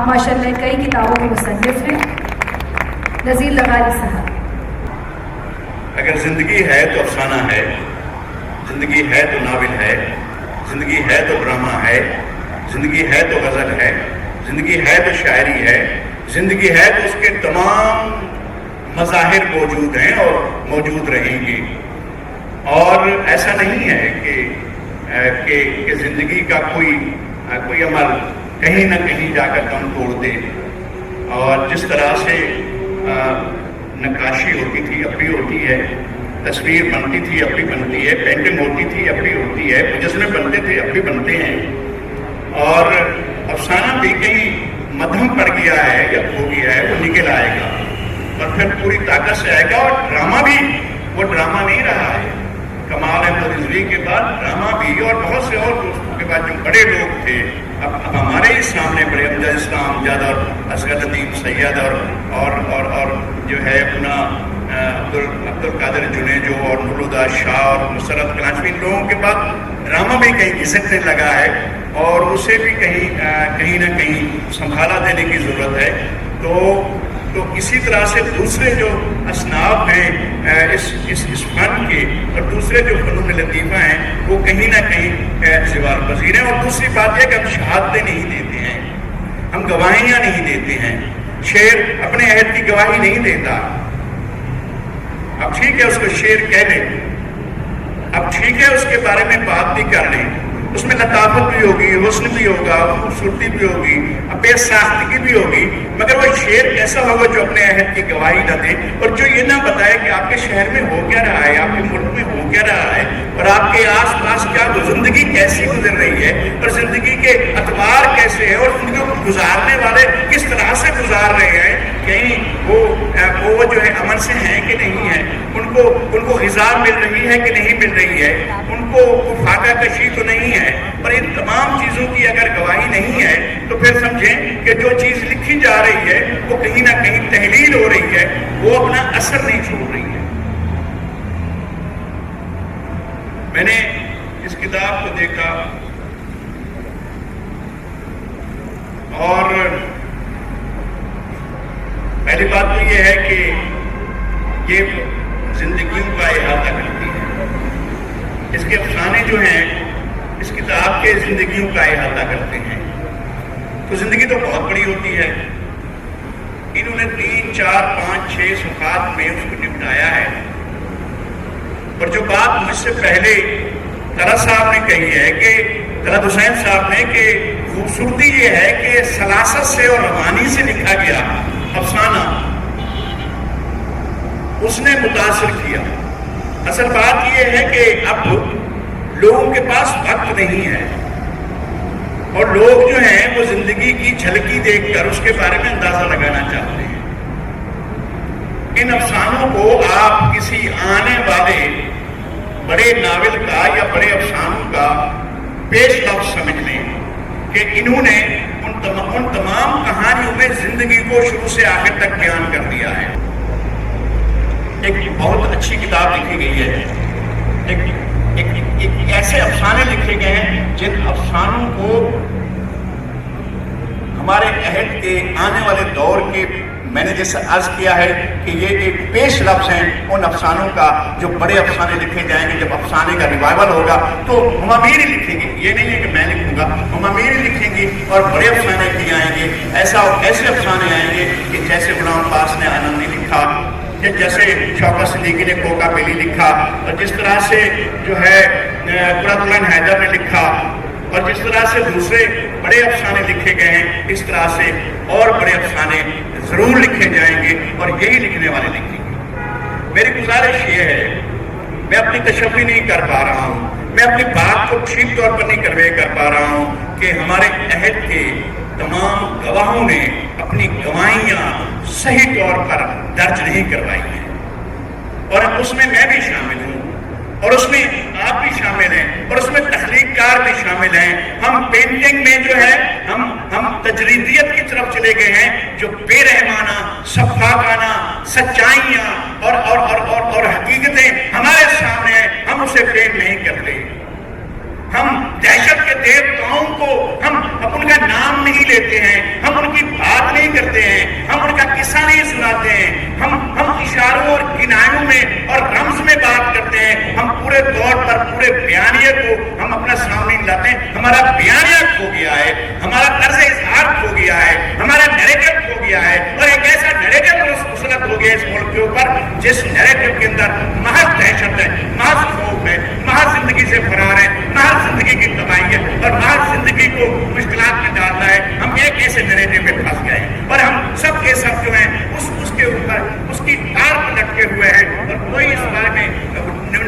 آپ ماشاءاللہ کئی کتابوں کے مصنف ہیں. نذیر لغاری صاحب. اگر زندگی ہے تو افسانہ ہے، زندگی ہے تو ناول ہے، زندگی ہے تو ڈرامہ ہے، زندگی ہے تو غزل ہے، زندگی ہے تو شاعری ہے، زندگی ہے تو اس کے تمام مظاہر موجود ہیں اور موجود رہیں گے. اور ایسا نہیں ہے کہ زندگی کا کوئی عمل کہیں نہ کہیں جا کر دم توڑ دے. اور جس طرح سے نقاشی ہوتی تھی اب بھی ہوتی ہے، تصویر بنتی تھی اب بھی بنتی ہے، پینٹنگ ہوتی تھی اب بھی ہوتی ہے، مجسمے بنتے تھے اب بھی بنتے ہیں. اور افسانہ بھی کہیں مدھم پڑ گیا ہے یا کھو گیا ہے، وہ نکل آئے گا اور پھر پوری طاقت سے آئے گا. اور ڈرامہ بھی وہ ڈرامہ نہیں رہا ہے. کمال احمد رضوی کے بعد ڈرامہ بھی اور بہت سے اور دوستوں کے بعد جو بڑے لوگ تھے اب ہمارے ہی سامنے بڑے امجد اسلام جاد اور اصغر لطیف سید اور جو ہے اپنا عبد القادر جنیجو اور نورالہدیٰ شاہ اور مسرت کلاشوی، ان لوگوں کے بعد ڈرامہ بھی کہیں گھسکنے لگا ہے اور اسے بھی کہیں نہ کہیں سنبھالا دینے کی ضرورت ہے. تو اسی طرح سے دوسرے جو اصناف ہیں اس فن کے اور دوسرے جو فنون لطیفہ ہیں وہ کہیں نہ کہیں زوال پذیر ہیں. اور دوسری بات یہ کہ ہم شہادتیں نہیں دیتے ہیں، ہم گواہیاں نہیں دیتے ہیں. شعر اپنے عہد کی گواہی نہیں دیتا. اب ٹھیک ہے اس کو شعر کہہ لیں، اب ٹھیک ہے اس کے بارے میں بات بھی کر لیں، اس میں لطافت بھی ہوگی، حسن بھی ہوگا، خوبصورتی بھی ہوگی، بے ساختگی بھی ہوگی، مگر وہ شعر کیسا ہوگا جو اپنے عہد کی گواہی نہ دے اور جو یہ نہ بتائے کہ آپ کے شہر میں ہو کیا رہا ہے، آپ کے ملک میں ہو کیا رہا ہے اور آپ کے آس پاس کیا زندگی کیسی گزر رہی ہے اور زندگی کے اتوار کیسے ہیں اور ان کو گزارنے والے کس طرح سے گزار رہے ہیں. کہیں وہ جو ہے امن سے ہیں کہ نہیں ہیں، ان کو غذا مل رہی ہے کہ نہیں مل رہی ہے، ان کو فاقہ کشی تو نہیں ہے. اور ان تمام چیزوں کی اگر گواہی نہیں ہے تو پھر سمجھیں کہ جو چیز لکھی جا رہی ہے وہ کہیں نہ کہیں تحلیل ہو رہی ہے، وہ اپنا اثر نہیں چھوڑ رہی ہے. میں نے اس کتاب کو دیکھا اور پہلی بات تو یہ ہے کہ یہ زندگیوں کا احاطہ کرتی ہے. اس کے افسانے جو ہیں اس کتاب کے زندگیوں کا احاطہ کرتے ہیں. تو زندگی تو بہت بڑی ہوتی ہے. انہوں نے 3, 4, 5, 6 صفحات میں اس کو نپٹایا ہے. اور جو بات مجھ سے پہلے طلعت صاحب نے کہی ہے کہ طلعت حسین صاحب نے کہ خوبصورتی یہ ہے کہ سلاست سے اور روانی سے لکھا گیا افسانہ اس نے متاثر کیا. اصل بات یہ ہے کہ اب لوگوں کے پاس وقت نہیں ہے اور لوگ جو ہیں وہ زندگی کی جھلکی دیکھ کر اس کے بارے میں اندازہ لگانا چاہتے ہیں. ان افسانوں کو آپ کسی آنے والے بڑے ناول کا یا بڑے افسانوں کا پیش لفظ سمجھ لیں کہ انہوں نے ان تمام کہانیوں میں زندگی کو شروع سے آخر تک بیان کر دیا ہے. ایک بہت اچھی کتاب لکھی گئی ہے. ایک ایسے افسانے لکھے گئے ہیں جن افسانوں کو ہمارے عہد کے آنے والے دور کے، میں نے جیسے عرض کیا ہے کہ یہ ایک پیش لفظ ہیں ان افسانوں کا جو بڑے افسانے لکھے جائیں گے. جب افسانے کا ریوائول ہوگا تو ہما میر ہی لکھیں گے، یہ نہیں ہے کہ میں لکھوں گا، ہما میر ہی لکھیں گے اور بڑے افسانے کیے آئیں گے. ایسے افسانے آئیں گے کہ جیسے غلام پاس نے آنند نے لکھا، جیسے شوکت صدیقی نے کوکا بیلی لکھا، اور جس طرح سے جو ہے قرۃ العین حیدر نے لکھا، اور جس طرح سے دوسرے بڑے افسانے لکھے گئے ہیں اس طرح سے اور بڑے افسانے ضرور لکھے جائیں گے اور یہی لکھنے والے لکھیں گے. میری گزارش یہ ہے، میں اپنی تشفی نہیں کر پا رہا ہوں، میں اپنی بات کو ٹھیک طور پر نہیں کنوے کر پا رہا ہوں کہ ہمارے عہد کے تمام گواہوں نے اپنی گواہیاں صحیح طور پر درج نہیں کروائی ہیں اور اس میں بھی شامل ہوں اور اس میں آپ بھی شامل ہیں اور اس میں تخلیق کار بھی شامل ہیں. ہم پینٹنگ میں جو ہے ہم تجریدیت کی طرف چلے گئے ہیں جو بے رحمانہ، شفاقانہ سچائیاں اور حقیقتیں ہمارے سامنے ہیں، ہم اسے فریم نہیں کرتے. ہم دہشت کے دیوتاؤں کو ہم ان کا نام نہیں لیتے ہیں، ہم ان کی کرتے ہیں, ہم ان کا قصہ نہیں سناتے ہیں, ہم اشاروں اور کنایوں میں اور رمز میں بات کرتے ہیں, ہم پورے طور پر پورے بیانیے کو ہم اپنا سامنے لاتے ہیں. ہمارا بیانیہ کھو گیا ہے, ہمارا طرز اظہار کھو گیا ہے, ہمارا نیریٹو کھو گیا ہے, اور ایک ایسا نیریٹو مسلط ہو گیا اس ملک کے اوپر جس نیریٹو کے اندر محض دہشت ہے, محض خوف ہے, محض زندگی سے فرار ہے, محض زندگی کی تباہی ہے, اور محض زندگی کو مشکلات میں ڈالنا ہے. ہم ایک ایسے نیریٹو میں پھنس گئے ہیں, اور ہم سب کے سب جو ہیں اس کے اوپر اس کی تار پر لٹکے ہوئے ہیں, اور کوئی اس بارے میں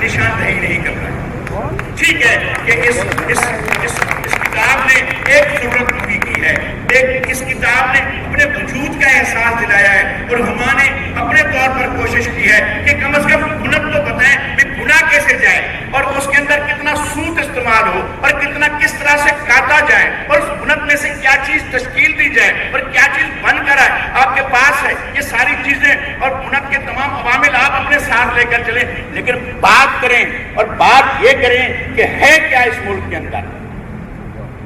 نشاندہی نہیں کر رہا ہے. ٹھیک ہے کہ اس کتاب نے ایک ضرورت پوری کی ہے, اس کتاب نے اپنے وجود کا احساس دلایا ہے, اور ہم نے اپنے طور پر کوشش کی ہے کہ کم از کم گنت تو بتائیں کہ گناہ کیسے جائے, اور اس کے اندر کتنا سوت استعمال ہو, اور کتنا کس طرح سے کاٹا جائے, اور اس گنت میں سے کیا چیز تشکیل دی جائے, اور کیا چیز بن کر آئے. آپ کے پاس ہے یہ ساری چیزیں, اور گنت کے تمام عوامل آپ اپنے ساتھ لے کر چلیں, لیکن بات کریں اور بات یہ کریں کہ ہے کیا اس ملک کے اندر.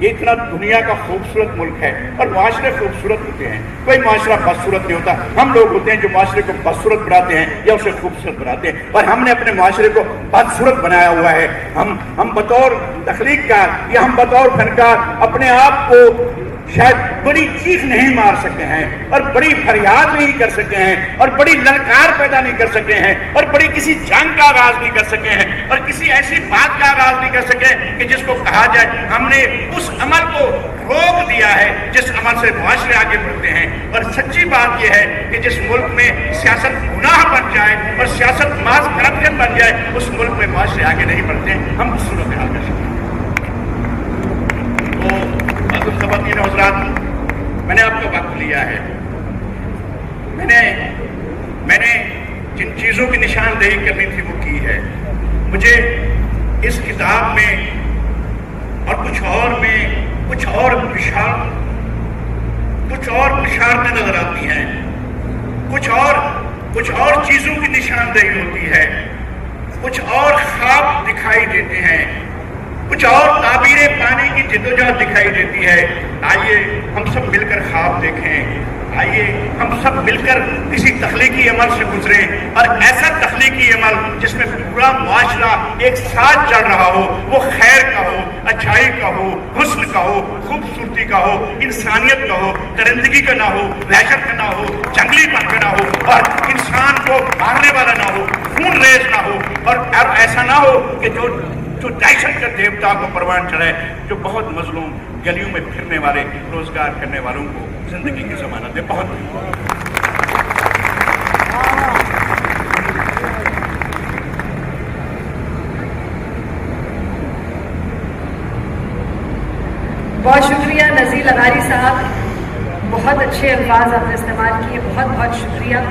یہ اتنا دنیا کا خوبصورت ملک ہے, اور معاشرے خوبصورت ہوتے ہیں, کوئی معاشرہ بدصورت نہیں ہوتا. ہم لوگ ہوتے ہیں جو معاشرے کو بدصورت بناتے ہیں یا اسے خوبصورت بناتے ہیں, اور ہم نے اپنے معاشرے کو بدصورت بنایا ہوا ہے. ہم بطور تخلیق کار یا ہم بطور فنکار اپنے آپ کو شاید بڑی چیخ نہیں مار سکتے ہیں, اور بڑی فریاد نہیں کر سکتے ہیں, اور بڑی للکار پیدا نہیں کر سکتے ہیں, اور بڑی کسی جنگ کا آغاز نہیں کر سکے ہیں, اور کسی ایسی بات کا آغاز نہیں کر سکے کہ جس کو کہا جائے ہم نے اس عمل کو روک دیا ہے جس عمل سے معاشرے آگے بڑھتے ہیں. اور سچی بات یہ ہے کہ جس ملک میں سیاست گناہ بن جائے اور سیاست محض کرپشن بن جائے, اس ملک میں معاشرے آگے نہیں بڑھتے ہیں. ہم اس صورتحال کر سکتے ہیں. تو خواتین حضرات, میں نے آپ کا وقت لیا ہے, میں نے جن چیزوں کی نشاندہی کرنی تھی وہ کی ہے. مجھے اس کتاب میں اور کچھ اور بشارتیں نظر آتی ہیں, کچھ اور چیزوں کی نشاندہی ہوتی ہے, کچھ اور خواب دکھائی دیتے ہیں, کچھ اور تعبیریں پانے کی جدوجہد دکھائی دیتی ہے. آئیے ہم سب مل کر خواب دیکھیں, آئیے ہم سب مل کر کسی تخلیقی عمل سے گزریں, اور ایسا تخلیقی عمل جس میں پورا معاشرہ ایک ساتھ چل رہا ہو, وہ خیر کا ہو, اچھائی کا ہو, حسن کا ہو, خوبصورتی کا ہو, انسانیت کا ہو, درندگی کا نہ ہو, وحشت کا نہ ہو, جنگلی پن کا نہ ہو, اور انسان کو مارنے والا نہ ہو, خون ریز نہ ہو, اور ایسا نہ ہو کہ جو دہشت کا دیوتا کو پروان چڑھے, جو بہت مظلوم گلیوں میں پھرنے والے روزگار کرنے والوں کو زندگی کی ضمانت دے. بہت بہت شکریہ نذیر لغاری صاحب, بہت اچھے الفاظ آپ نے استعمال کیے, بہت بہت شکریہ.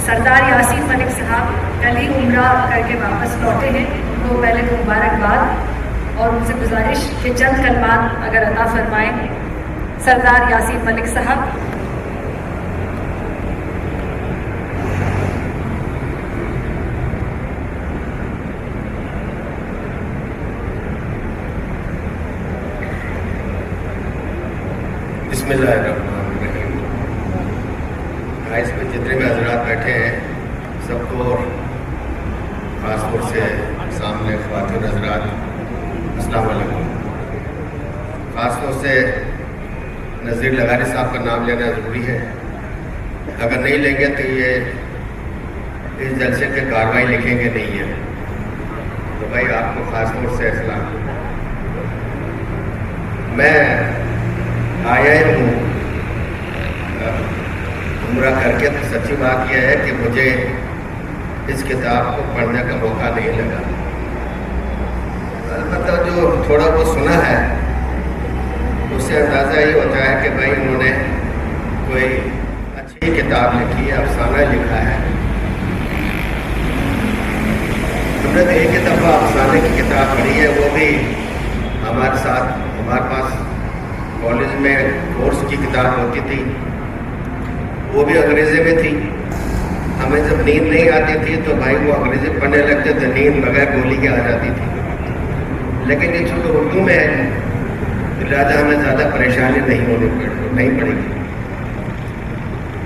سردار یاسین ملک صاحب کل ہی عمرہ کر کے واپس لوٹے ہیں, تو پہلے تو مبارکباد, اور ان سے گزارش کہ چند کلمات اگر عطا فرمائیں. سردار یاسین ملک صاحب. بسم اللہ الرحمن الرحیم. اس میں جتنے بھی حضرات بیٹھے ہیں سب کو خاص طور سے سامنے خواتین حضرات السلام علیکم. خاص طور سے نذیر لغاری صاحب کا نام لینا ضروری ہے. اگر نہیں لیں گے تو یہ اس جلسے کے کارروائی لکھیں گے نہیں ہے, تو بھائی آپ کو خاص طور سے السلام. میں آیا ہوں عمرہ کر کے, تو سچی بات یہ ہے کہ مجھے اس کتاب کو پڑھنے کا موقع نہیں لگا. البتہ جو تھوڑا بہت سنا ہے اس سے اندازہ یہ ہوتا ہے کہ بھائی انہوں نے کوئی اچھی کتاب لکھی ہے, افسانہ لکھا ہے. ہم نے تو ایک ہی دفعہ افسانے کی کتاب پڑھی ہے, وہ بھی ہمارے ساتھ ہمارے پاس کالج میں کورس کی کتاب ہوتی تھی, وہ بھی انگریزی میں تھی. ہمیں جب نیند نہیں آتی تھی تو بھائی وہ انگریزی پڑھنے لگتے تو نیند بغیر گولی کے آ جاتی تھی. لیکن یہ چونکہ اردو میں ہے لہٰذا ہمیں زیادہ پریشانی نہیں پڑے گی.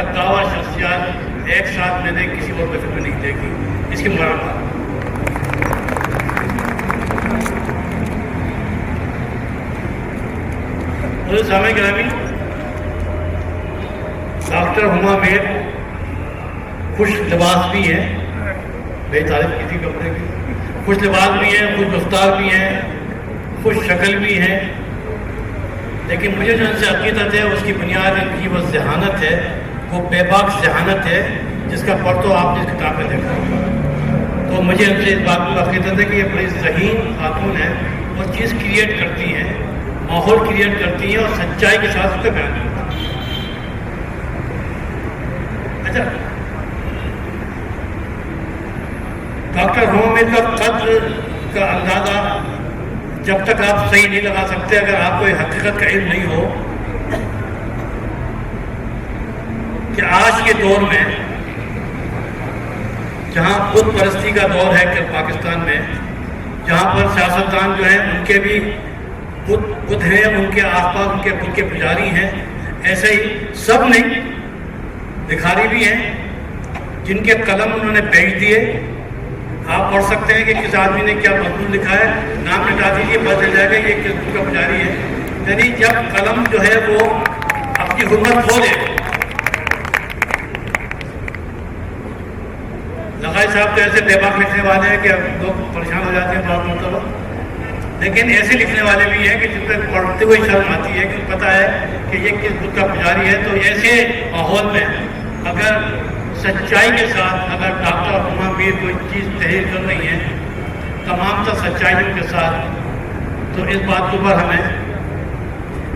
کا دعویٰ شخصیات ایک ساتھ میں نے کسی اور محفل میں نہیں دیکھی. اس کی مبارکباد. سامعین گرامی، ڈاکٹر ہما میر خوش لباس بھی ہیں، بے تعریف کی تھی کپڑے کی، خوش لباس بھی ہیں، خوش رفتار بھی ہیں، خوش شکل بھی ہیں، لیکن مجھے جو ان سے عقیدت ہے اس کی بنیاد ان کی وہ ذہانت ہے، وہ بے باک ذہانت ہے جس کا پرتو آپ نے اس کتاب میں دیکھا ہوگا. تو مجھے ان سے اس بات کو عقیدت ہے کہ یہ بڑی ذہین خاتون ہے، وہ چیز کریٹ کرتی ہیں، ماحول کریٹ کرتی ہیں اور سچائی کے ساتھ اس کا بیان کرتی ہیں. اچھا، ڈاکٹر ہما میر کا قدر کا اندازہ جب تک آپ صحیح نہیں لگا سکتے اگر آپ کو حقیقت کا علم نہیں ہو کہ آج کے دور میں جہاں بت پرستی کا دور ہے کہ پاکستان میں، جہاں پر سیاستدان جو ہیں ان کے بھی بت ہیں، ان کے آس پاس ان کے بت کے پجاری ہیں، ایسے ہی سب نہیں، بھکاری بھی ہیں جن کے قلم انہوں نے بیچ دیے. آپ پڑھ سکتے ہیں کہ کس آدمی نے کیا مضمون لکھا ہے، نام مٹا دیجیے پتہ چل جائے گا یہ کس بت کا پجاری ہے. یعنی جب قلم جو ہے وہ اپنی حرمت کھو دے. لغائی صاحب تو ایسے بے باک لکھنے والے ہیں کہ لوگ پریشان ہو جاتے ہیں بہت مرتبہ، لیکن ایسے لکھنے والے بھی ہیں کہ جن پہ پڑھتے ہوئے شرم آتی ہے کہ پتہ ہے کہ یہ کس بت کا پجاری ہے. تو ایسے ماحول میں اگر سچائی کے ساتھ اگر ڈاکٹر ہما میر کوئی چیز تحریر کر رہی ہیں تمام تر سچائیوں کے ساتھ، تو اس بات کے اوپر ہمیں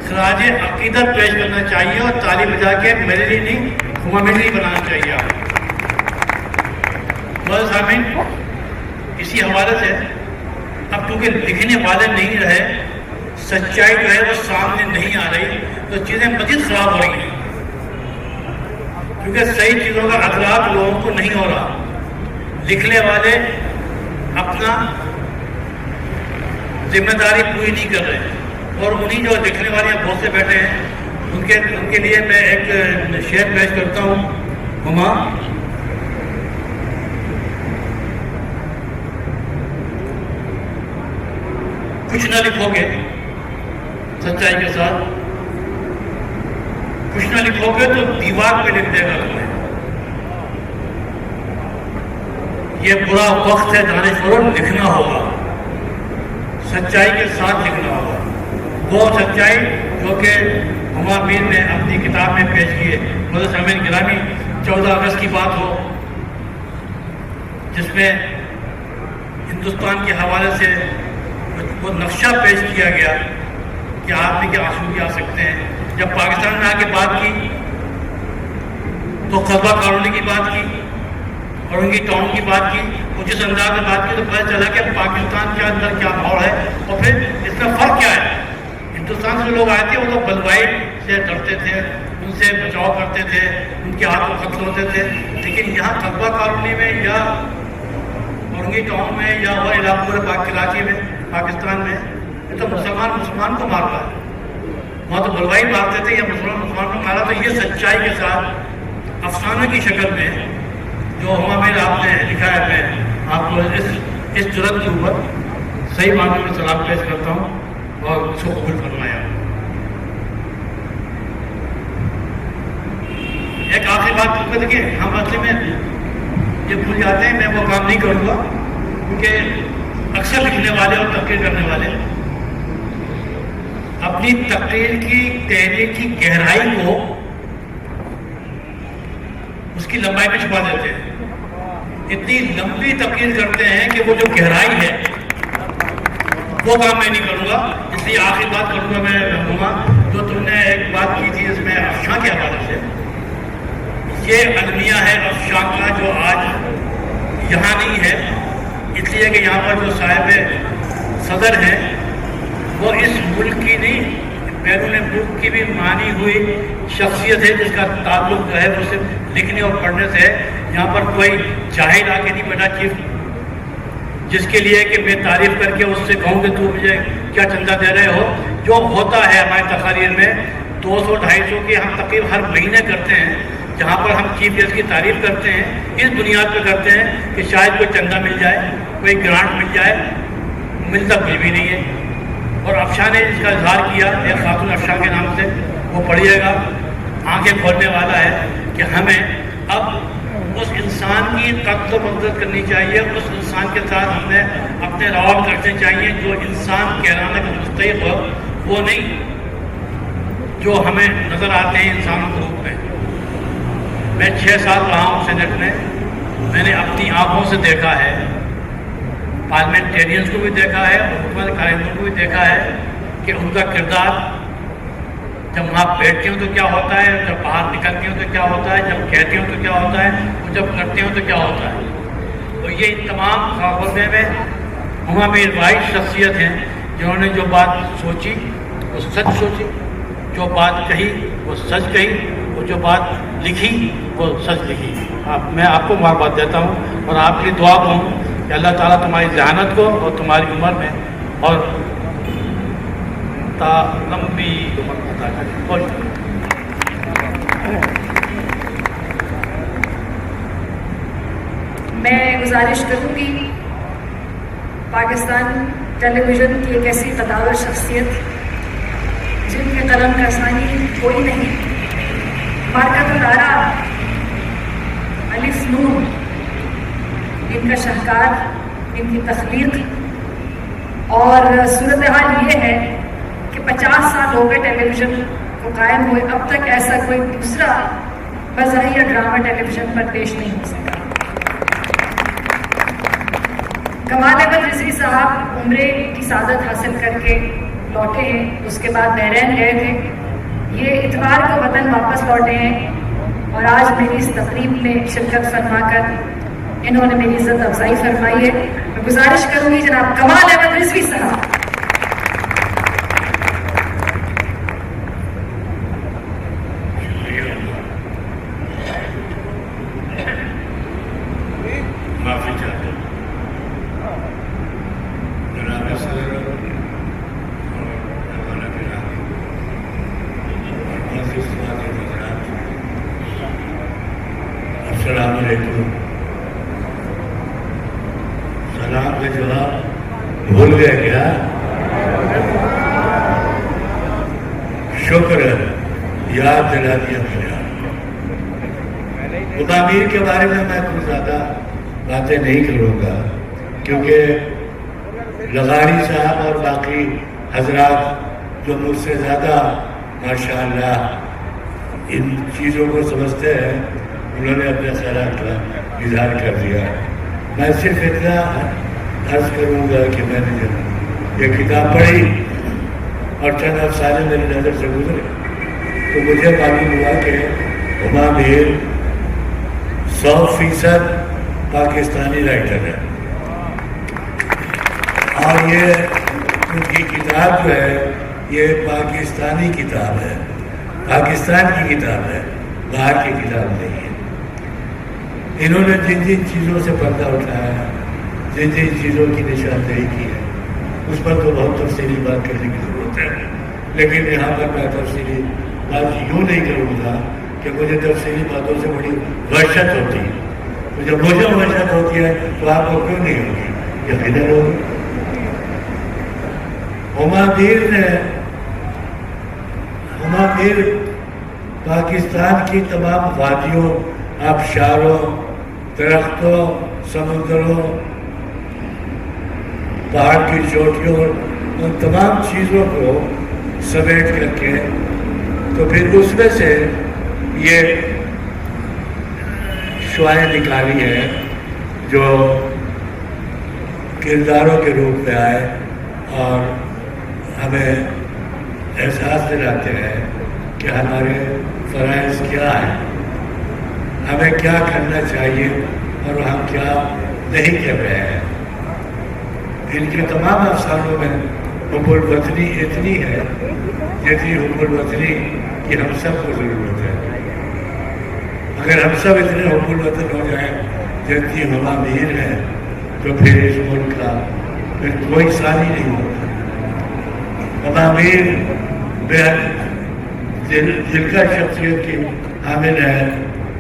خراج عقیدت پیش کرنا چاہیے اور تعلیم بجا کے میرے لیے نہیں ہما میر لیے بنانا چاہیے. آپ بس سامعین، اسی حوالے سے اب کیونکہ لکھنے والے نہیں رہے، سچائی جو ہے وہ سامنے نہیں آ رہی، تو چیزیں مزید خراب ہو رہی ہیں کیونکہ صحیح چیزوں کا ادراک لوگوں کو نہیں ہو رہا. لکھنے والے اپنا ذمہ داری پوری نہیں کر رہے، اور انہی جو لکھنے والے بہت سے بیٹھے ہیں ان کے لیے میں ایک شعر پیش کرتا ہوں. ہما، کچھ نہ لکھو گے سچائی کے ساتھ، کچھ نہ لکھو گے تو دیوار پہ لکھ دے گا تمہیں. یہ برا وقت ہے دانشوروں، لکھنا ہوگا، سچائی کے ساتھ لکھنا ہوگا. وہ سچائی جو کہ ہما میر نے اپنی کتاب میں پیش کی ہے. مجھے سامعین گرامی، 14 اگست کی بات ہو جس میں ہندوستان کے حوالے سے وہ نقشہ پیش کیا گیا کہ آدمی کے آنسو بھی آ سکتے ہیں. جب پاکستان میں آ کے بات کی تو قصبہ کالونی کی بات کی اور ان کی ٹاؤن کی بات کی، وہ جس انداز میں بات کی تو پتہ چلا کہ پاکستان کے اندر کیا ماحول ہے اور پھر اس کا فرق کیا ہے. ہندوستان سے لوگ آئے تھے وہ تو بلوائی سے ڈرتے تھے، ان سے بچاؤ کرتے تھے، ان کے ہاتھوں قتل ہوتے تھے. لیکن یہاں قصبہ کالونی میں یا اورنگی ٹاؤن میں یا وہ علاقوں کراچی میں پاکستان میں یہ تو مسلمان کو مارتا ہے. وہاں تو بلوائی مارتے تھے یا مسلمان کو مارا. تو یہ سچائی کے ساتھ افسانہ کی شکل میں جو ہما میر آپ نے لکھا ہے، میں آپ کو اس جرت کے اوپر صحیح معنی میں سلام پیش کرتا ہوں اور اس کو قبول فرمایا. ایک آخری بات دیکھیے، ہم اصل میں یہ بھول جاتے ہیں، میں وہ کام نہیں کروں گا کیونکہ اکثر لکھنے والے اور تقریر کرنے والے اپنی تقریر کی تحریر کی گہرائی کو اس کی لمبائی میں چھپا دیتے ہیں. اتنی لمبی تقریر کرتے ہیں کہ وہ جو گہرائی ہے وہ کام میں نہیں کروں گا. اس لیے آخری بات کروں گا میں رہوں گا جو تم نے ایک بات کی تھی اس میں افشاں کے حوالے سے. یہ المیہ ہے افشاں کا جو آج یہاں نہیں ہے، اس لیے کہ یہاں پر جو صاحب صدر ہیں وہ اس ملک کی نہیں بیرون ملک کی بھی مانی ہوئی شخصیت ہے جس کا تعلق جو ہے وہ صرف لکھنے اور پڑھنے سے ہے. یہاں پر کوئی جاہل آ کے نہیں بیٹھا چیف جس کے لیے کہ میں تعریف کر کے اس سے کہوں کہ تو مجھے کیا چندہ دے رہے ہو. جو ہوتا ہے ہمارے تقاریر میں 200-250 کی ہم تقریب ہر مہینے کرتے ہیں، جہاں پر ہم چیف گیسٹ کی تعریف کرتے ہیں اس بنیاد پہ کرتے ہیں کہ شاید کوئی چندہ مل جائے، کوئی گرانٹ مل جائے، ملتا کچھ بھی نہیں ہے۔ اور افشاں نے اس کا اظہار کیا، ایک خاتون افشاں کے نام سے، وہ پڑھیے گا، آنکھیں کھولنے والا ہے کہ ہمیں اب اس انسان کی قدر و مقدس کرنی چاہیے، اس انسان کے ساتھ ہمیں اپنے روابط رکھنے چاہیے جو انسان کہلانے کا مستحق ہو، وہ نہیں جو ہمیں نظر آتے ہیں انسانوں کے روپ میں۔ میں 6 سال رہا ہوں سینٹ میں نے اپنی آنکھوں سے دیکھا ہے، پارلیمنٹیرینز کو بھی دیکھا ہے اور حکومت کارندوں کو بھی دیکھا ہے کہ ان کا کردار جب وہاں بیٹھتی ہوں تو کیا ہوتا ہے، جب باہر نکلتی ہوں تو کیا ہوتا ہے، جب کہتی ہوں تو کیا ہوتا ہے، اور جب کرتی ہوں تو کیا ہوتا ہے۔ تو یہ تمام خاکے میں ہما میر واحد شخصیت ہیں جنہوں نے جو بات سوچی وہ سچ سوچی، جو بات کہی وہ سچ کہی، اور جو بات لکھی وہ سچ لکھی۔ میں آپ کو مبارکباد دیتا ہوں اور آپ کی دعا کو ہوں کہ اللہ تعالیٰ تمہاری ذہانت کو اور تمہاری عمر میں اور لمبی عمر عطا کرے۔ میں گزارش کروں گی پاکستان ٹیلی ویژن کی ایک ایسی قداور شخصیت جن کے قلم کا ثانی کوئی نہیں، مارکت الارا الف نون، ان کا شاہکار، ان کی تخلیق، اور صورتحال یہ ہے کہ 50 سال ہو گئے ٹیلی ویژن کو قائم ہوئے، اب تک ایسا کوئی دوسرا مزاحیہ ڈرامہ ٹیلی ویژن پر پیش نہیں ہو سکا۔ کمال احمد رضوی صاحب عمرے کی سعادت حاصل کر کے لوٹے ہیں، اس کے بعد بحرین گئے تھے، یہ اتوار کو وطن واپس لوٹے ہیں اور آج میری اس تقریب میں شرکت فرما کر انہوں نے میری عزت افزائی فرمائی ہے۔ میں گزارش کروں گی جناب کمال احمد رضوی صاحب۔ معافی چاہتے ہیں جناب صدر اور مولانا گرامی اور معزز ساتھی حضرات، السلام علیکم۔ سلام کا جواب بھول گئے کیا؟ شکر ہے، یاد دلا دیا میرے خدا میر کے بارے میں کچھ زیادہ باتیں نہیں کروں گا کیونکہ لغاری صاحب اور باقی حضرات جو مجھ سے زیادہ ماشاءاللہ ان چیزوں کو سمجھتے ہیں انہوں نے اپنے خیالات کا اظہار کر دیا۔ میں صرف اتنا عرض کروں گا کہ میں نے جب یہ کتاب پڑھی اور چند افسانے میری نظر سے گزرے تو مجھے معلوم ہوا کہ ہما میر 100% پاکستانی رائٹر ہے، اور یہ ان کی کتاب جو ہے یہ پاکستانی کتاب ہے، پاکستان کی کتاب ہے، باہر کی کتاب نہیں ہے۔ انہوں نے جن جن چیزوں سے پردہ اٹھایا، جن جن چیزوں کی نشاندہی کی ہے، اس پر تو بہت تفصیلی بات کرنے کی ضرورت ہے، لیکن یہاں پر میں تفصیلی بات یوں نہیں کروں گا کہ مجھے تفصیلی باتوں سے بڑی وحشت ہوتی ہے۔ تو جب مجھے وحشت ہوتی ہے تو آپ کو کیوں نہیں ہوگی؟ یقیناً ہوگی۔ ہما میر پاکستان کی تمام وادیوں، آبشاروں، درختوں، سمندروں، پہاڑ کی چوٹیوں، ان تمام چیزوں کو سمیٹ کر کے تو پھر اس میں سے یہ شعائیں نکالی ہیں جو کرداروں کے روپ میں آئے اور ہمیں احساس دلاتے ہیں کہ ہمارے فرائض کیا ہیں، ہمیں کیا کرنا چاہیے اور ہم کیا نہیں کر رہے ہیں۔ ان کے تمام افسانوں میں حب الوطنی اتنی ہے جتنی حب الوطنی کی ہم سب کو ضرورت ہے۔ اگر ہم سب اتنے حب الوطن ہو جائیں جتنی ہما میر ہے تو پھر اس ملک کا پھر کوئی ثانی نہیں ہوتا۔ ہما میر بے دل کا شخصیت کی حامل ہے،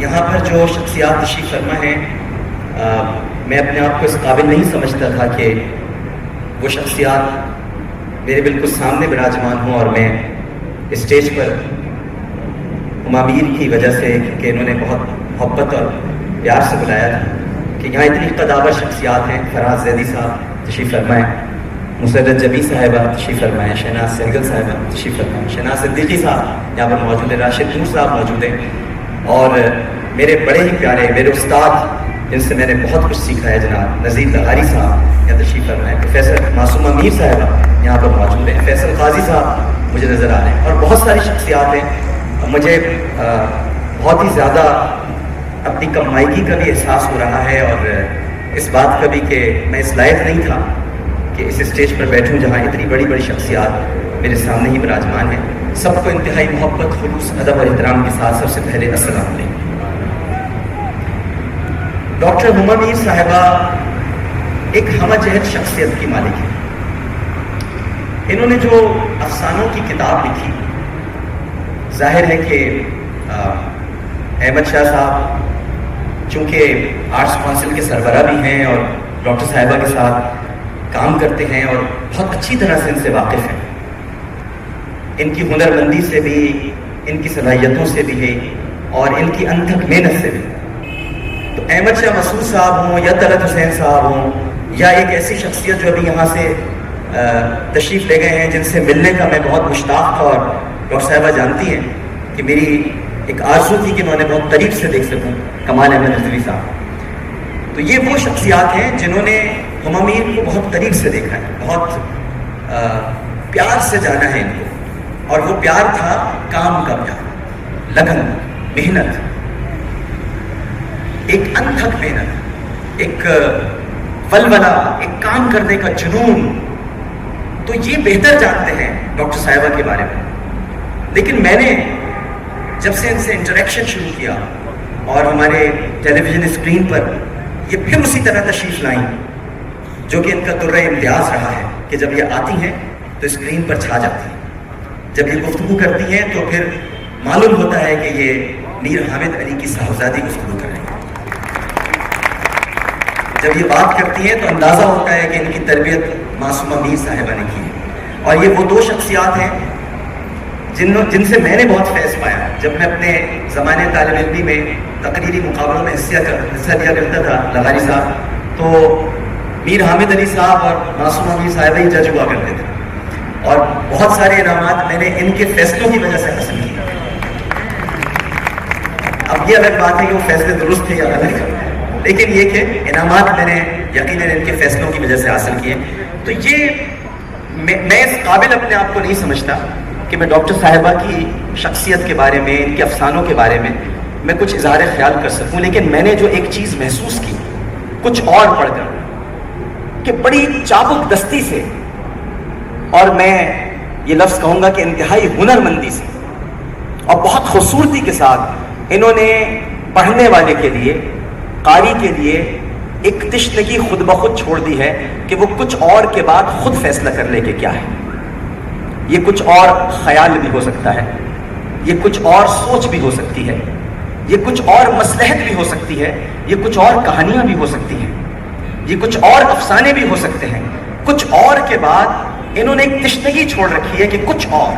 یہاں پر جو شخصیات تشریف فرما ہیں میں اپنے آپ کو اس قابل نہیں سمجھتا تھا کہ وہ شخصیات میرے بالکل سامنے براجمان ہوں اور میں اسٹیج پر امامیر کی وجہ سے کہ انہوں نے بہت محبت اور پیار سے بلایا تھا کہ یہاں اتنی قداور شخصیات ہیں. فراز زیدی صاحب تشریف فرمائیں, مسرت جمی صاحبہ تشریف فرمائیں, شہناز سہگل صاحبہ تشریف فرمائیں, شہناز صدیقی صاحب یہاں پر موجود ہیں, راشد نور صاحب موجود ہیں, اور میرے بڑے ہی پیارے میرے استاد جن سے میں نے بہت کچھ سیکھا ہے جناب نذیر لغاری صاحب یہاں تشریف فرمائیں, پروفیسر معصومہ میر صاحبہ یہاں پر موجود ہیں, فیصل قاضی صاحب مجھے نظر آ رہے ہیں, اور بہت ساری شخصیات ہیں. مجھے بہت ہی زیادہ اپنی کمائیگی کا بھی احساس ہو رہا ہے اور اس بات کا بھی کہ میں اس لائق نہیں تھا کہ اس اسٹیج پر بیٹھوں جہاں اتنی بڑی بڑی شخصیات میرے سامنے ہی براجمان ہیں. سب کو انتہائی محبت, خلوص, ادب اور احترام کے ساتھ سب سے پہلے السلام علیکم. ڈاکٹر ہما میر صاحبہ ایک ہمہ جہت شخصیت کی مالک ہے. انہوں نے جو افسانوں کی کتاب لکھی, ظاہر ہے کہ احمد شاہ صاحب چونکہ آرٹس کونسل کے سربراہ بھی ہیں اور ڈاکٹر صاحبہ کے ساتھ کام کرتے ہیں اور بہت اچھی طرح سے ان سے واقف ہیں, ان کی ہنر مندی سے بھی, ان کی صلاحیتوں سے بھی ہے اور ان کی انتھک محنت سے بھی. تو احمد شاہ مسعود صاحب ہوں یا طلعت حسین صاحب ہوں یا ایک ایسی شخصیت جو ابھی یہاں سے تشریف لے گئے ہیں جن سے ملنے کا میں بہت مشتاق تھا, اور ڈاکٹر صاحبہ جانتی ہیں کہ میری ایک آرزو تھی کہ میں انہیں بہت قریب سے دیکھ سکوں, کمال احمد رضوی صاحب. تو یہ وہ شخصیات ہیں جنہوں نے ہما میر کو بہت قریب سے دیکھا ہے, بہت پیار سے جانا ہے ان کو, اور وہ پیار تھا کام کا پیار, لگن, محنت, ایک انتھک محنت, ایک ولولہ, ایک کام کرنے کا جنون. تو یہ بہتر جانتے ہیں ڈاکٹر صاحبہ کے بارے میں. لیکن میں نے جب سے ان سے انٹریکشن شروع کیا اور ہمارے ٹیلی ویژن اسکرین پر یہ پھر اسی طرح تشریف لائیں جو کہ ان کا درہ امتیاز رہا ہے کہ جب یہ آتی ہیں تو اسکرین پر چھا جاتی ہیں, جب یہ گفتگو کرتی ہیں تو پھر معلوم ہوتا ہے کہ یہ میر حامد علی کی صاحبزادی گفتگو کر رہی ہیں. جب یہ بات کرتی ہیں تو اندازہ ہوتا ہے کہ ان کی تربیت معصومہ میر صاحبہ نے کی ہے. اور یہ وہ دو شخصیات ہیں جن سے میں نے بہت فیض پایا. جب میں اپنے زمانے طالب علمی میں تقریری مقابلوں میں حصہ لیا کرتا تھا لغاری صاحب, تو میر حامد علی صاحب اور معصومہ میر صاحبہ ہی جج ہوا کرتے تھے, اور بہت سارے انعامات میں نے ان کے فیصلوں کی وجہ سے حاصل کیے. اب یہ الگ بات ہے کہ وہ فیصلے درست تھے یا غلط, لیکن یہ کہ انعامات میں نے یقیناً ان کے فیصلوں کی وجہ سے حاصل کیے. تو یہ میں اس قابل اپنے آپ کو نہیں سمجھتا کہ میں ڈاکٹر صاحبہ کی شخصیت کے بارے میں, ان کے افسانوں کے بارے میں کچھ اظہار خیال کر سکوں. لیکن میں نے جو ایک چیز محسوس کی کچھ اور پڑھ کر کہ بڑی چابک دستی سے, اور میں یہ لفظ کہوں گا کہ انتہائی ہنر مندی سے اور بہت خوبصورتی کے ساتھ انہوں نے پڑھنے والے کے لیے, قاری کے لیے ایک تشنگی خود بخود چھوڑ دی ہے کہ وہ کچھ اور کے بعد خود فیصلہ کر لے کہ کیا ہے. یہ کچھ اور خیال بھی ہو سکتا ہے, یہ کچھ اور سوچ بھی ہو سکتی ہے, یہ کچھ اور مصلحت بھی ہو سکتی ہے, یہ کچھ اور کہانیاں بھی ہو سکتی ہیں, یہ کچھ اور افسانے بھی ہو سکتے ہیں. کچھ اور کے بعد انہوں نے ایک تشنگی چھوڑ رکھی ہے کہ کچھ اور,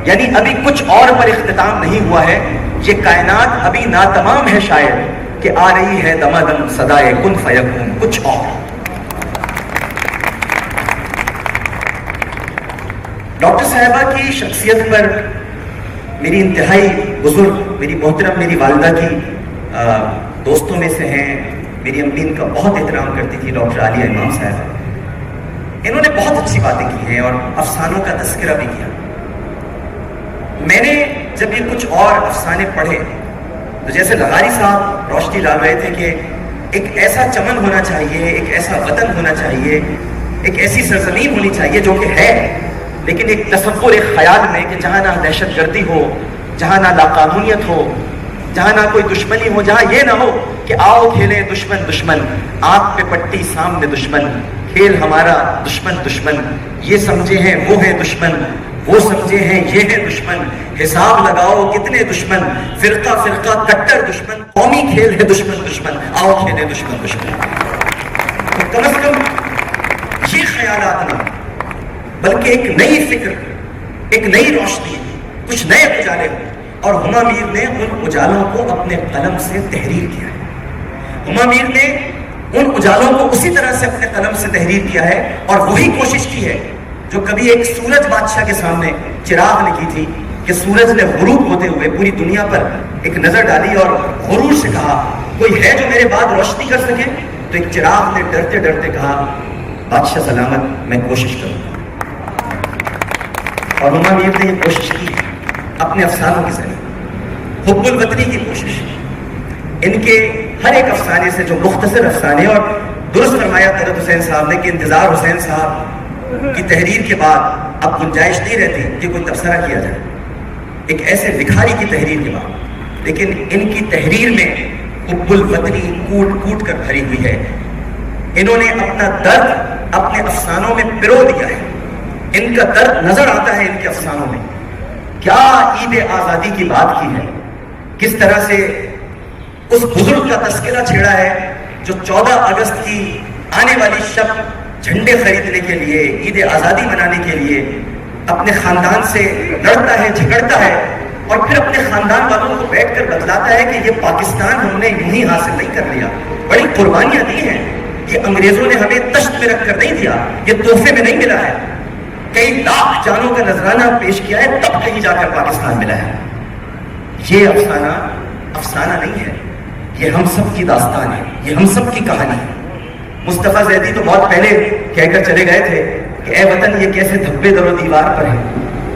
یعنی ابھی کچھ اور پر اختتام نہیں ہوا ہے. یہ کائنات ابھی ناتمام ہے شاید کہ آ رہی ہے دمادم صدائے کن فیکون, کچھ اور. ڈاکٹر صاحبہ کی شخصیت پر میری انتہائی بزرگ, میری محترم میری والدہ کی دوستوں میں سے ہیں, میری امی ان کا بہت احترام کرتی تھی, ڈاکٹر عالیہ امام صاحبہ. انہوں نے بہت اچھی باتیں کی ہیں اور افسانوں کا تذکرہ بھی کیا. میں نے جب یہ کچھ اور افسانے پڑھے تو جیسے لغاری صاحب روشنی ڈال رہے تھے کہ ایک ایسا چمن ہونا چاہیے, ایک ایسا وطن ہونا چاہیے, ایک ایسی سرزمین ہونی چاہیے جو کہ ہے, لیکن ایک تصور, ایک خیال میں کہ جہاں نہ دہشت گردی ہو, جہاں نہ لاقانونیت ہو, جہاں نہ کوئی دشمنی ہو, جہاں یہ نہ ہو کہ آؤ کھیلیں دشمن دشمن, آنکھ پہ پٹی سامنے دشمن, کھیل ہمارا دشمن دشمن, یہ سمجھے ہیں وہ ہے دشمن, وہ سمجھے ہیں یہ ہے دشمن، حساب لگاؤ کتنے دشمن، فرقہ فرقہ کٹر دشمن، قومی کھیل ہے دشمن دشمن، آؤ کھیلے دشمن دشمن۔ تو کم از کم یہ خیالات نہ، بلکہ ایک نئی فکر، ایک نئی روشنی، کچھ نئے اجالے ہوں۔ اور ہما میر نے ان اجالوں کو اپنے قلم سے تحریر کیا ہے، ہما میر نے ان اجالوں کو اسی طرح سے اپنے قلم سے تحریر کیا ہے، اور وہی کوشش کی ہے جو کبھی ایک سورج بادشاہ کے سامنے چراغ لکھی تھی کہ سورج نے غروب ہوتے ہوئے پوری دنیا پر ایک نظر ڈالی اور غرور سے کہا کوئی ہے جو میرے بعد روشنی کر سکے؟ تو ایک چراغ نے ڈرتے ڈرتے کہا بادشاہ سلامت میں کوشش کروں گا۔ اور ہما میر نے یہ کوشش کی اپنے افسانوں کے ذریعے، حب الوطنی کی کوشش۔ ان کے ہر ایک افسانے سے جو مختصر افسانے، اور درست فرمایا طلعت حسین صاحب نے کہ انتظار حسین صاحب کی تحریر کے بعد اب گنجائش نہیں رہتی کہ کوئی تبصرہ کیا جائے ایک ایسے بکھاری کی تحریر کے بعد، لیکن ان کی تحریر میں حب الوطنی کوٹ کوٹ کر بھری ہوئی ہے۔ انہوں نے اپنا درد اپنے افسانوں میں پرو دیا ہے، ان کا درد نظر آتا ہے ان کے افسانوں میں۔ کیا عید آزادی کی بات کی ہے، کس طرح سے اس بزرگ کا تذکرہ چھیڑا ہے جو 14 اگست کی آنے والی شب جھنڈے خریدنے کے لیے، عید آزادی منانے کے لیے اپنے خاندان سے لڑتا ہے، جھگڑتا ہے، اور پھر اپنے خاندان والوں کو بیٹھ کر بتلاتا ہے کہ یہ پاکستان ہم نے یوں ہی حاصل نہیں کر لیا، بڑی قربانیاں دی ہیں، یہ انگریزوں نے ہمیں تشت میں رکھ کر نہیں دیا، یہ تحفے میں نہیں ملا ہے، کئی لاکھ جانوں کا نذرانہ پیش کیا ہے تب کہیں جا کر پاکستان ملا ہے۔ یہ افسانہ افسانہ نہیں ہے، یہ ہم سب کی داستان ہے، یہ ہم سب کی کہانی ہے۔ مصطفیٰ زیدی تو بہت پہلے کہہ کر چلے گئے تھے کہ اے وطن یہ کیسے دھبے در و دیوار پر ہیں،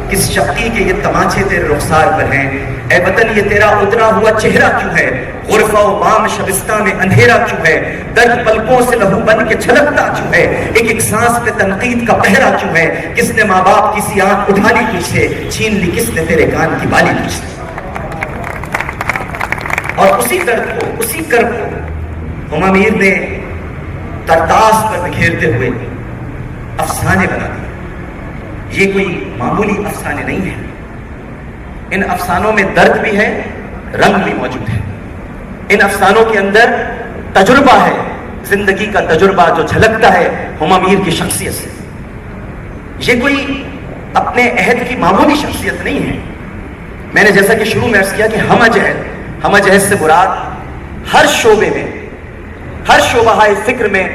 کس شقی کے یہ تماچے تیرے رخسار پر ہیں، اے وطن یہ تیرا اترا ہوا چہرہ کیوں ہے، غرفہ و بام شبستہ میں اندھیرا کیوں ہے، درد پلکوں سے لہو بن کے چھلکتا کیوں ہے، ایک سانس پہ تنقید کا پہرا کیوں ہے، کس نے ماں باپ کی سی آنکھ اٹھا لی تجھ سے، چھین لی کس نے تیرے کان کی بالی تجھ سے۔ اور اسی درد کو، اسی کرب کو ہما میر نے ترتاس پر بکھیرتے ہوئے افسانے بنا دیے۔ یہ کوئی معمولی افسانے نہیں ہیں، ان افسانوں میں درد بھی ہے، رنگ بھی موجود ہے، ان افسانوں کے اندر تجربہ ہے، زندگی کا تجربہ جو جھلکتا ہے ہما میر کی شخصیت سے۔ یہ کوئی اپنے عہد کی معمولی شخصیت نہیں ہے۔ میں نے جیسا کہ شروع میں عرض کیا کہ ہم جہد سے مراد ہر شعبے میں، ہر شعبہ فکر میں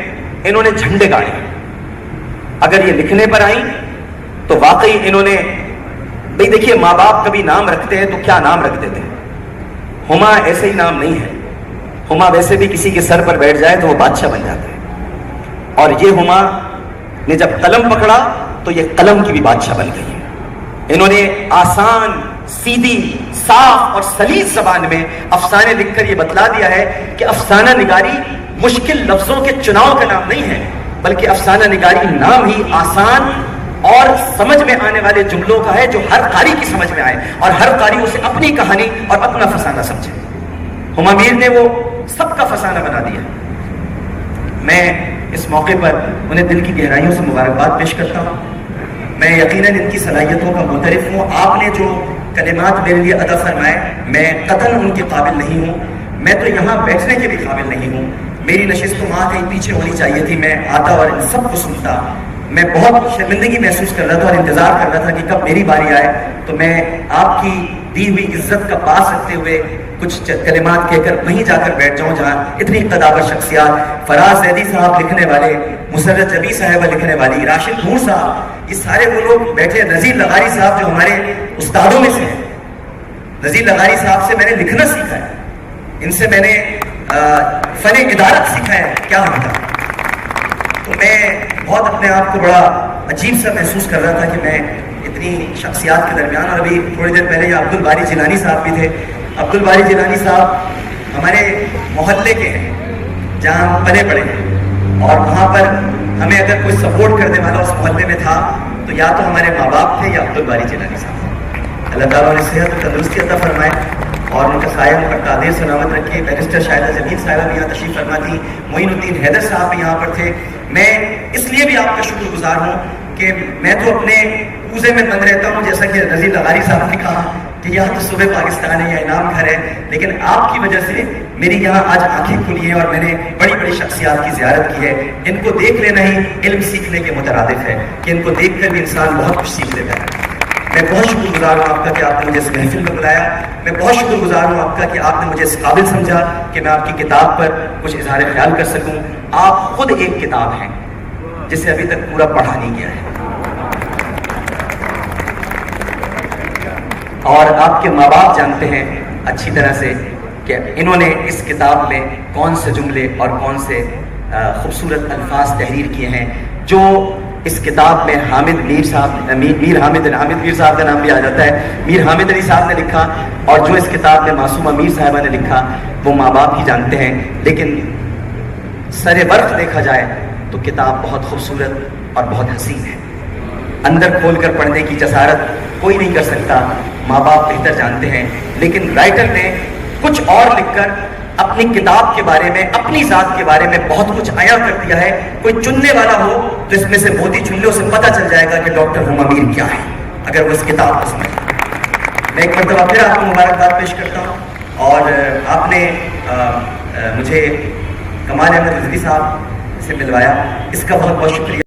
انہوں نے جھنڈے گاڑے۔ اگر یہ لکھنے پر آئیں تو واقعی انہوں نے، بھئی دیکھیے ماں باپ کبھی نام رکھتے ہیں تو کیا نام رکھ دیتے ہیں، ہما ایسے ہی نام نہیں ہے، ہما ویسے بھی کسی کے سر پر بیٹھ جائے تو وہ بادشاہ بن جاتا ہے، اور یہ ہما نے جب قلم پکڑا تو یہ قلم کی بھی بادشاہ بن گئی ہے۔ انہوں نے آسان، سیدھی، صاف اور سلیس زبان میں افسانے لکھ کر یہ بتلا دیا ہے کہ افسانہ نگاری مشکل لفظوں کے چناؤ کا نام نہیں ہے، بلکہ افسانہ نگاری نام ہی آسان اور سمجھ میں آنے والے جملوں کا ہے جو ہر قاری کی سمجھ میں آئے اور ہر قاری اسے اپنی کہانی اور اپنا فسانہ سمجھے۔ ہما میر نے وہ سب کا فسانہ بنا دیا۔ میں اس موقع پر انہیں دل کی گہرائیوں سے مبارکباد پیش کرتا ہوں۔ میں یقیناً ان کی صلاحیتوں کا معترف ہوں۔ آپ نے جو کلمات میرے لیے ادا فرمائے میں قطعاً ان کے قابل نہیں ہوں، میں تو یہاں بیٹھنے کے بھی قابل نہیں ہوں، میری نشست وہاں کہیں پیچھے ہونی چاہیے تھی، میں آتا اور ان سب کو سنتا۔ میں بہت شرمندگی محسوس کر رہا تھا اور انتظار کر رہا تھا کہ کب میری باری آئے تو میں آپ کی دی ہوئی عزت کا پاس رکھتے ہوئے کچھ کلمات کہہ کر وہیں جا کر بیٹھ جاؤں جہاں اتنی قدابر شخصیات، فراز زیدی صاحب لکھنے والے، مسرت جبی صاحبہ لکھنے والی، راشد نور صاحب، یہ سارے وہ لوگ بیٹھے۔ نذیر لغاری صاحب جو ہمارے استادوں میں سے ہیں، نذیر لغاری صاحب سے میں نے لکھنا سیکھا ہے، ان سے میں نے فن ادارت سیکھا ہے کیا ہوتا۔ تو میں بہت اپنے آپ کو بڑا عجیب سا محسوس کر رہا تھا کہ میں اتنی شخصیات کے درمیان، اور ابھی تھوڑی دیر پہلے یہ عبد الباری جیلانی صاحب بھی تھے۔ عبد الباری جیلانی صاحب ہمارے محلے کے ہیں جہاں ہم پلے بڑے ہیں، اور وہاں پر ہمیں اگر کوئی سپورٹ کرنے والا اس محلے میں تھا تو یا تو ہمارے ماں باپ تھے یا عبد الباری جیلانی صاحب۔ اللہ تعالیٰ نے صحت و تندرستی عطا فرمائے اور ان کا سایہ ان پر تعدیر سلامت رکھے۔ بیرسٹر شاہدہ جمیل صاحبہ بھی یہاں تشریف فرما تھی، معین الدین حیدر صاحب بھی یہاں پر تھے۔ میں اس لیے بھی آپ کا شکر گزار ہوں کہ میں تو اپنے کوزے میں بند رہتا ہوں، جیسا کہ نذیر لغاری صاحب نے کہا کہ یہاں تو صبح پاکستان ہے یا انعام گھر ہے، لیکن آپ کی وجہ سے میری یہاں آج آنکھیں کھلی ہیں اور میں نے بڑی بڑی شخصیات کی زیارت کی ہے. ان کو دیکھ لینا ہی علم سیکھنے کے مترادف ہے کہ ان کو دیکھ کر بھی انسان بہت کچھ سیکھ لیتا ہے. میں بہت شکر گزار ہوں آپ کا کہ آپ نے مجھے اس محفل میں بلایا. میں بہت شکر گزار ہوں آپ کا کہ آپ نے مجھے اس قابل سمجھا کہ میں آپ کی کتاب پر کچھ اظہار خیال کر سکوں. آپ خود ایک کتاب ہیں جسے ابھی تک پورا پڑھا نہیں گیا ہے، اور آپ کے ماں باپ جانتے ہیں اچھی طرح سے کہ انہوں نے اس کتاب میں کون سے جملے اور کون سے خوبصورت الفاظ تحریر کیے ہیں. جو اس کتاب میں حامد میر صاحب، حامد میر صاحب کا نام بھی آ جاتا ہے، میر حامد علی صاحب نے لکھا، اور جو اس کتاب میں معصومہ میر صاحبہ نے لکھا وہ ماں باپ ہی جانتے ہیں. لیکن سر برق دیکھا جائے تو کتاب بہت خوبصورت اور بہت حسین ہے. اندر کھول کر پڑھنے کی جسارت کوئی نہیں کر سکتا، ماں باپ بہتر جانتے ہیں. لیکن رائٹر نے کچھ اور لکھ کر اپنی کتاب کے بارے میں، اپنی ذات کے بارے میں بہت کچھ عیاں کر دیا ہے. کوئی چننے والا ہو تو اس میں سے موتی چن لے، اسے پتہ چل جائے گا کہ ڈاکٹر ہما میر کیا ہے اگر وہ اس کتاب کو سمجھے. میں ایک مرتبہ پھر آپ کو مبارکباد پیش کرتا ہوں، اور آپ نے مجھے کمال احمد رضوی صاحب سے ملوایا، اس کا بہت بہت شکریہ.